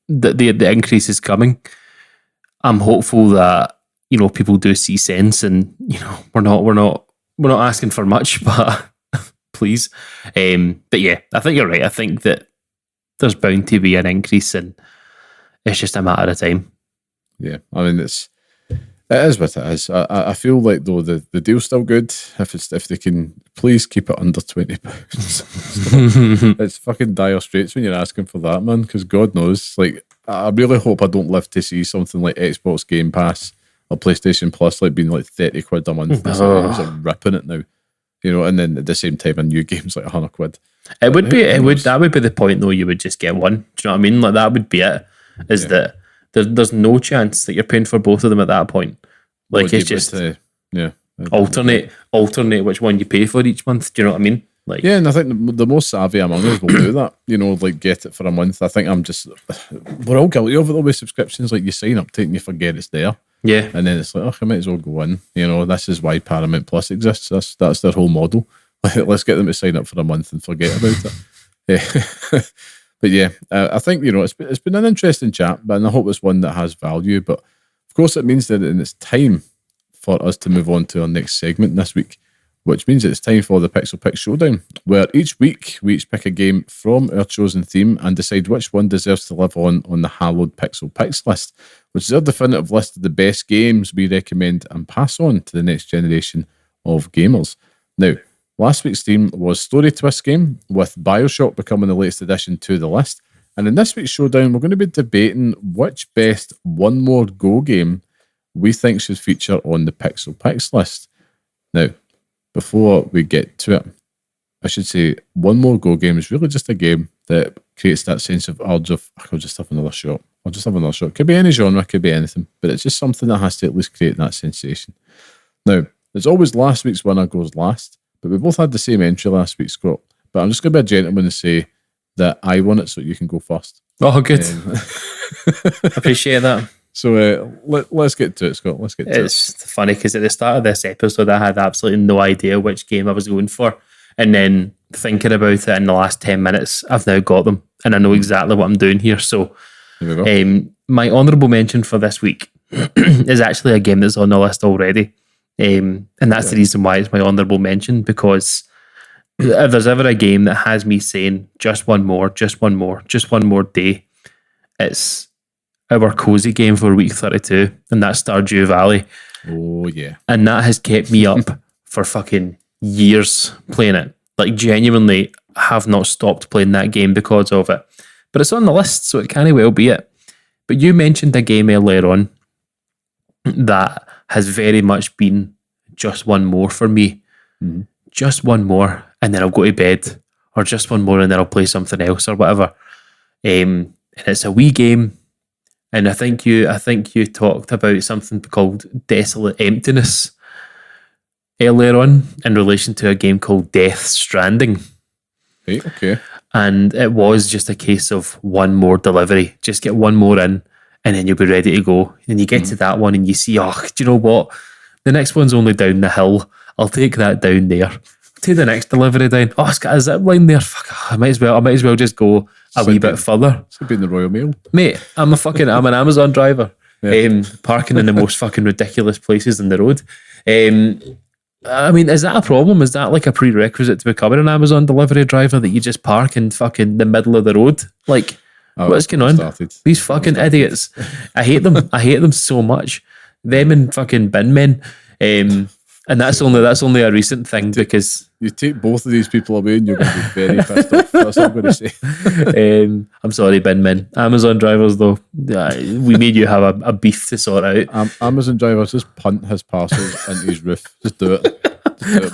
that the increase is coming. I'm hopeful that people do see sense, and we're not asking for much, but please. But yeah, I think you're right. I think that there's bound to be an increase, and it's just a matter of time. Yeah, I mean, it is what it is. I feel like though the deal's still good if they can please keep it under £20. It's fucking dire straits when you're asking for that, man. Because God knows, like, I really hope I don't live to see something like Xbox Game Pass or PlayStation Plus like being like 30 quid a month. It's like ripping it now. And then at the same time, a new game's like 100 quid. That would be the point though. You would just get one. Do you know what I mean? Like, that would be it. That there's no chance that you're paying for both of them at that point. Like, it's just alternate which one you pay for each month. Do you know what I mean? Like, yeah, and I think the most savvy among us will do that. Like, get it for a month. I think we're all guilty of it with subscriptions. Like, you sign up to it and you forget it's there. Yeah. And then it's like, I might as well go in. This is why Paramount Plus exists. That's their whole model. Let's get them to sign up for a month and forget about it. Yeah. But yeah, I think, it's been an interesting chat, and I hope it's one that has value. But of course, it means that it's time for us to move on to our next segment this week, which means it's time for the Pixel Picks Showdown, where each week we each pick a game from our chosen theme and decide which one deserves to live on the hallowed Pixel Picks list, which is our definitive list of the best games we recommend and pass on to the next generation of gamers. Now, last week's theme was Story Twist game, with BioShock becoming the latest addition to the list. And in this week's showdown, we're going to be debating which best One More Go game we think should feature on the Pixel Picks list. Now, before we get to it, I should say One More Go game is really just a game that creates that sense of urge of, I'll just have another shot. It could be any genre, could be anything, but it's just something that has to at least create that sensation. Now, there's always last week's winner goes last, but we both had the same entry last week, Scott. But I'm just going to be a gentleman and say that I won it, so you can go first. Oh, good. Appreciate that. So let's get to it, Scott. It's funny because at the start of this episode, I had absolutely no idea which game I was going for. And then thinking about it in the last 10 minutes, I've now got them. And I know exactly what I'm doing here. So here we go. My honourable mention for this week is actually a game that's on the list already. And that's the reason why it's my honourable mention, because if there's ever a game that has me saying just one more day, it's our cozy game for week 32, and that's Stardew Valley. Oh, yeah. And that has kept me up for fucking years playing it. Like, genuinely have not stopped playing that game because of it. But it's on the list, so it can't well be it. But you mentioned a game earlier on that has very much been just one more for me. Mm-hmm. Just one more, and then I'll go to bed. Or just one more, and then I'll play something else or whatever. And it's a wee game. And I think you talked about something called Desolate Emptiness earlier on in relation to a game called Death Stranding. Right, okay. And it was just a case of one more delivery. Just get one more in, and then you'll be ready to go. And you get to that one and you see, do you know what? The next one's only down the hill. I'll take that down there. Take the next delivery down. It's got a zip line there. Fuck, I might as well just go. a wee bit further. It's been the Royal Mail. Mate, I'm an Amazon driver. Yeah. Parking in the most fucking ridiculous places in the road. I mean, is that a problem? Is that like a prerequisite to becoming an Amazon delivery driver, that you just park in fucking the middle of the road? Like, what's going on? These fucking idiots. I hate them. I hate them so much. Them and fucking bin men. And that's only a recent thing, because you take both of these people away and you're going to be very pissed off. That's what I'm going to say. I'm sorry, bin men. Amazon drivers, though, we made you have a beef to sort out. Amazon drivers, just punt his parcels into his roof. Just do it.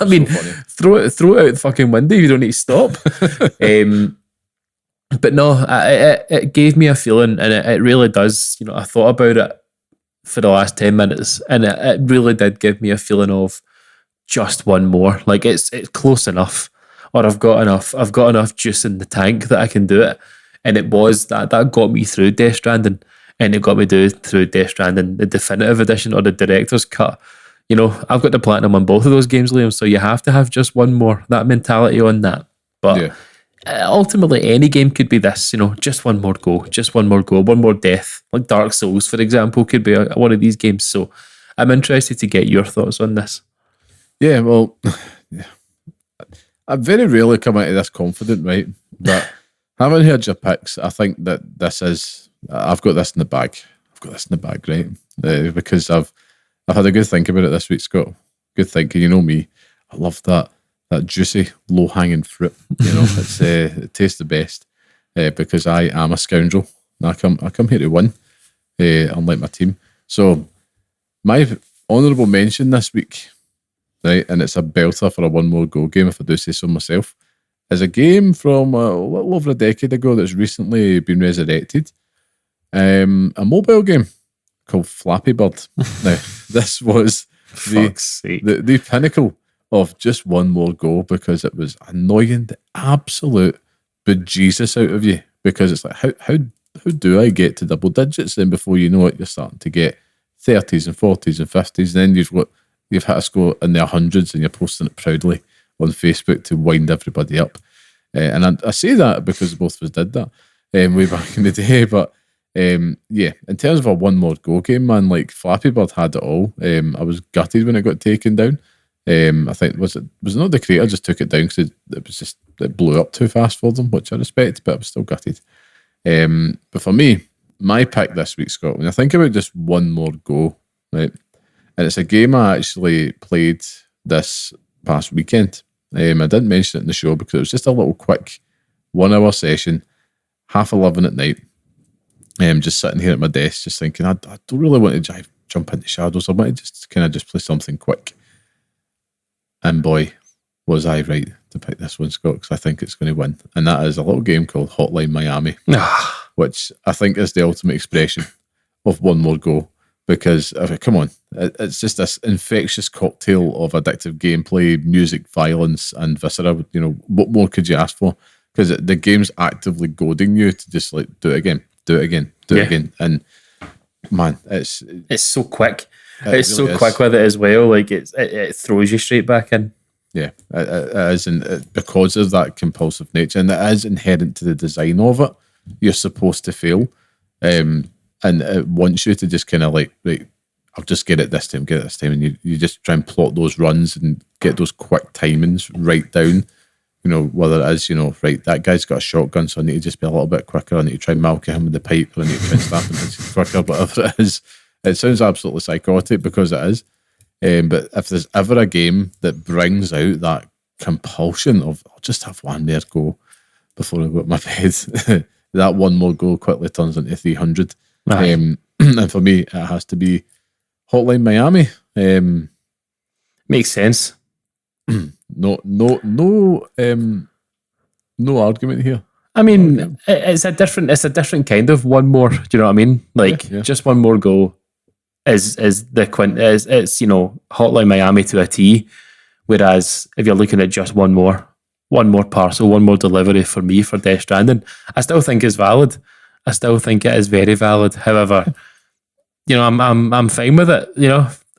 I mean, throw it out the fucking window. You don't need to stop. But no, it gave me a feeling, and it really does. I thought about it for the last 10 minutes, and it really did give me a feeling of just one more. Like, it's close enough, or I've got enough juice in the tank that I can do it. And it was that got me through Death Stranding, and it got me through Death Stranding, the definitive edition or the director's cut. I've got the platinum on both of those games, Liam, so you have to have just one more, that mentality on that. But yeah. Ultimately, any game could be this, just one more go, one more death. Like Dark Souls, for example, could be one of these games. So I'm interested to get your thoughts on this. Yeah, well, I very rarely come out of this confident, right? But having heard your picks, I think that I've got this in the bag. Right? Because I've had a good think about it this week, Scott. Good thinking. You know me. I love that juicy, low-hanging fruit. It tastes the best because I am a scoundrel. I come here to win, unlike my team. So my honourable mention this week, right, and it's a belter for a one more go game, if I do say so myself, is a game from a little over a decade ago that's recently been resurrected. A mobile game called Flappy Bird. Now, this was the pinnacle of just one more go, because it was annoying the absolute bejesus out of you, because it's like, how do I get to double digits? Then before you know it, you're starting to get 30s and 40s and 50s, and then you've hit a score in the hundreds, and you're posting it proudly on Facebook to wind everybody up. And I say that because both of us did that way back in the day. But yeah, in terms of a one more go game, man, like Flappy Bird had it all. I was gutted when it got taken down. I think was not the creator just took it down because it blew up too fast for them, which I respect, but I was still gutted. But for me, my pick this week, Scott, when I think about just one more go, right, and it's a game I actually played this past weekend. I didn't mention it in the show because it was just a little quick 1 hour session, 11:30 at night. Just sitting here at my desk, just thinking, I don't really want to jump into Shadows. I want to just play something quick. And boy, was I right to pick this one, Scott, because I think it's going to win. And that is a little game called Hotline Miami, which I think is the ultimate expression of one more go. Because, come on, it's just this infectious cocktail of addictive gameplay, music, violence, and viscera. What more could you ask for? Because the game's actively goading you to just like do it again. And man, it's so quick. It's so quick with it as well. Like it throws you straight back in. Yeah, it is, and because of that compulsive nature, and it is inherent to the design of it. You're supposed to fail, and it wants you to just kind of like, right, I'll just get it this time, and you just try and plot those runs and get those quick timings right down. Whether it is, right, that guy's got a shotgun, so I need to just be a little bit quicker. I need to try and malk him with the pipe, or I need to try and stab him quicker, whatever it is. It sounds absolutely psychotic because it is. But if there's ever a game that brings out that compulsion of, I'll just have one more go before I go to my bed, that one more go quickly turns into 300. And for me, it has to be Hotline Miami. Makes sense. No argument here. I mean, it's a different kind of one more. Do you know what I mean? Like, yeah. Just one more go is it's Hotline Miami to a T. Whereas if you're looking at just one more parcel, one more delivery for me for Death Stranding, I still think it's valid. I still think it is very valid. However, I'm fine with it.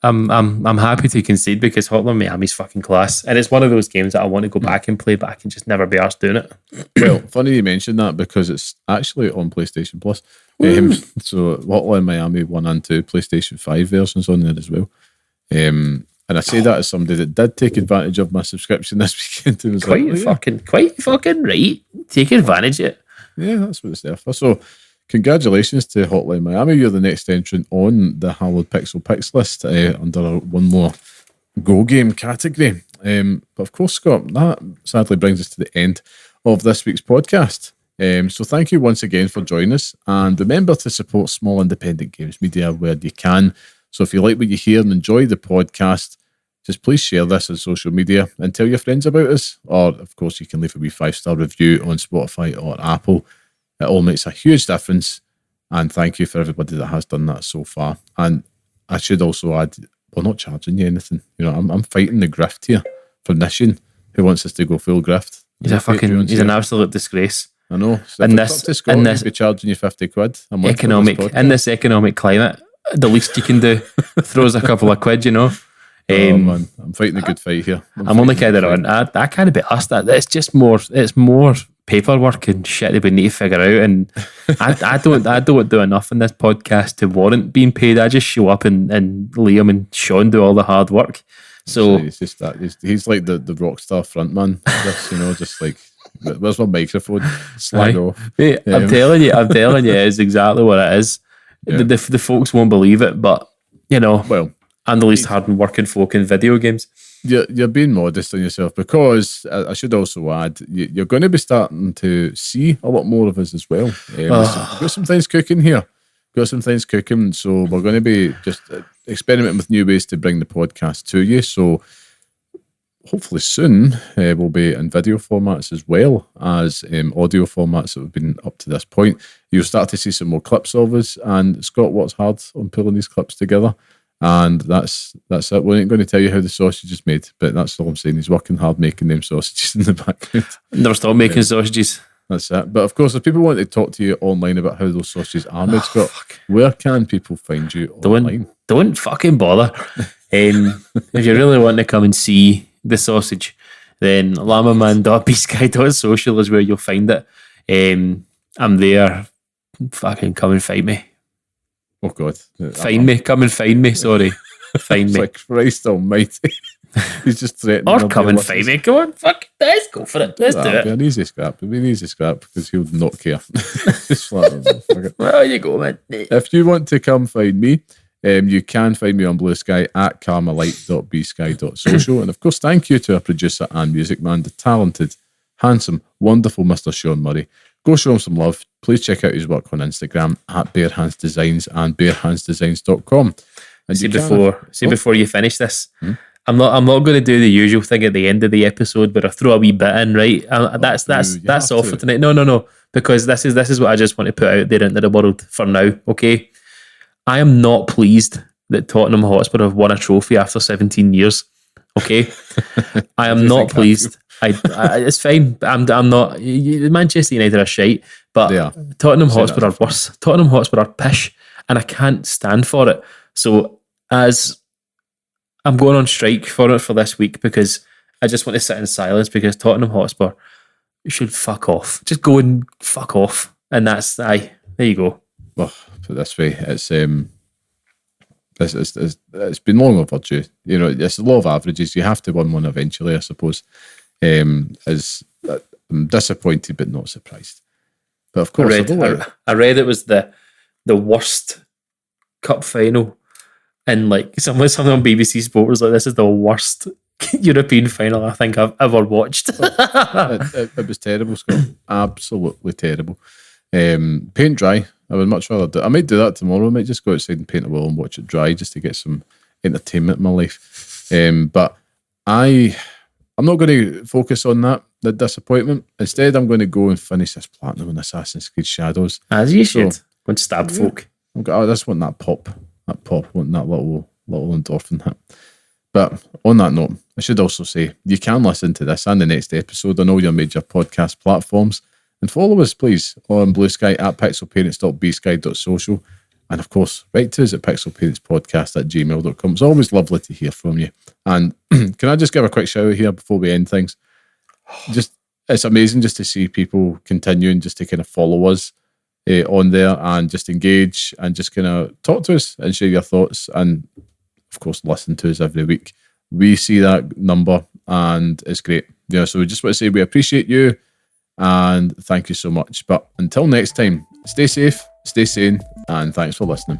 I'm happy to concede because Hotline Miami's fucking class, and it's one of those games that I want to go back and play, but I can just never be arsed doing it. Well, funny you mentioned that because it's actually on PlayStation Plus. So Hotline Miami 1 and 2, PlayStation 5 versions on there as well. And I say that as somebody that did take advantage of my subscription this weekend. And was quite fucking right. Take advantage of it. Yeah, that's what it's there for. So congratulations to Hotline Miami. You're the next entrant on the Hallowed Pixel Picks list under our one more Go game category. But of course, Scott, that sadly brings us to the end of this week's podcast. So thank you once again for joining us. And remember to support small independent games media where you can. So if you like what you hear and enjoy the podcast, just please share this on social media and tell your friends about us. Or, of course, you can leave a wee 5-star review on Spotify or Apple. It all makes a huge difference. And thank you for everybody that has done that so far. And I should also add, we're not charging you anything. You know, I'm fighting the grift here from Nishan, who wants us to go full grift. He's an absolute disgrace. I know. So in this, he'd be charging you 50 quid a month in this economic climate, the least you can do throws a couple of quid, you know. Oh man, I'm fighting a good fight here. I'm only kidding on. I can't be asked that. It's more paperwork and shit that we need to figure out. And I don't do enough in this podcast to warrant being paid. I just show up and Liam and Sean do all the hard work. So it's just that he's like the rock star frontman. Just like, where's my microphone? Slag off. Mate, I'm telling you, it's exactly what it is. Yeah. The folks won't believe it, but you know, well, I'm the least hard-working folk in video games. You're being modest on yourself because I should also add you're going to be starting to see a lot more of us as well. We've got some things cooking here. So we're going to be just experimenting with new ways to bring the podcast to you. So hopefully soon we'll be in video formats as well as audio formats that have been up to this point. You'll start to see some more clips of us, and Scott works hard on pulling these clips together. And that's it. We ain't going to tell you how the sausage is made, but that's all I'm saying. He's working hard making them sausages in the background. Never stop making sausages. That's it. But of course, if people want to talk to you online about how those sausages are made, Scott, where can people find you online? Don't fucking bother. If you really want to come and see the sausage, then llamaman.bsky.social is where you'll find it. I'm there. Fucking come and find me. Oh God! Come and find me. Sorry, find me. Like Christ Almighty! He's just threatening. Or come and find me. Come on, fuck! Let's go for it. Let's do it. An easy scrap. It'll be an easy scrap because he'll not care. Just flat out. Well, you go, man. If you want to come find me, you can find me on Blue Sky at carmelite.bsky.social. And of course, thank you to our producer and music man, the talented, handsome, wonderful Mr. Sean Murray. Go show him some love. Please check out his work on Instagram at barehandsdesigns and barehandsdesigns.com. And before you finish this, I'm not going to do the usual thing at the end of the episode where I throw a wee bit in, right? That's all for tonight. No, because this is what I just want to put out there into the world for now. Okay, I am not pleased that Tottenham Hotspur have won a trophy after 17 years. Okay, I am not pleased. It's fine. I'm not. Manchester United are shite, but Tottenham Hotspur are worse. Tottenham Hotspur are pish, and I can't stand for it. So as I'm going on strike for it for this week because I just want to sit in silence because Tottenham Hotspur should fuck off. Just go and fuck off, and that's there you go. Well, put it this way, it's been long overdue. You know, it's the law of averages. You have to win one eventually, I suppose. I'm disappointed but not surprised. But of course, I read it was the worst cup final, and like something on BBC Sport was like, this is the worst European final I think I've ever watched. It was terrible, Scott. Absolutely terrible. Paint dry. I would much rather do. I might do that tomorrow. I might just go outside and paint a wall and watch it dry just to get some entertainment in my life. But I'm not going to focus on the disappointment. Instead, I'm going to go and finish this platinum in Assassin's Creed Shadows. As you should. Go and stab folk. I just want that pop. Want that little endorphin hit. But on that note, I should also say, you can listen to this and the next episode on all your major podcast platforms. And follow us, please, on Blue Sky at pixelparentspodcast.bsky.social. And of course, write to us at pixelparentspodcast@gmail.com. It's always lovely to hear from you. And can I just give a quick shout out here before we end things? It's amazing just to see people continuing just to kind of follow us on there and just engage and just kind of talk to us and share your thoughts and, of course, listen to us every week. We see that number and it's great. So we just want to say we appreciate you and thank you so much. But until next time, stay safe, stay sane, and thanks for listening.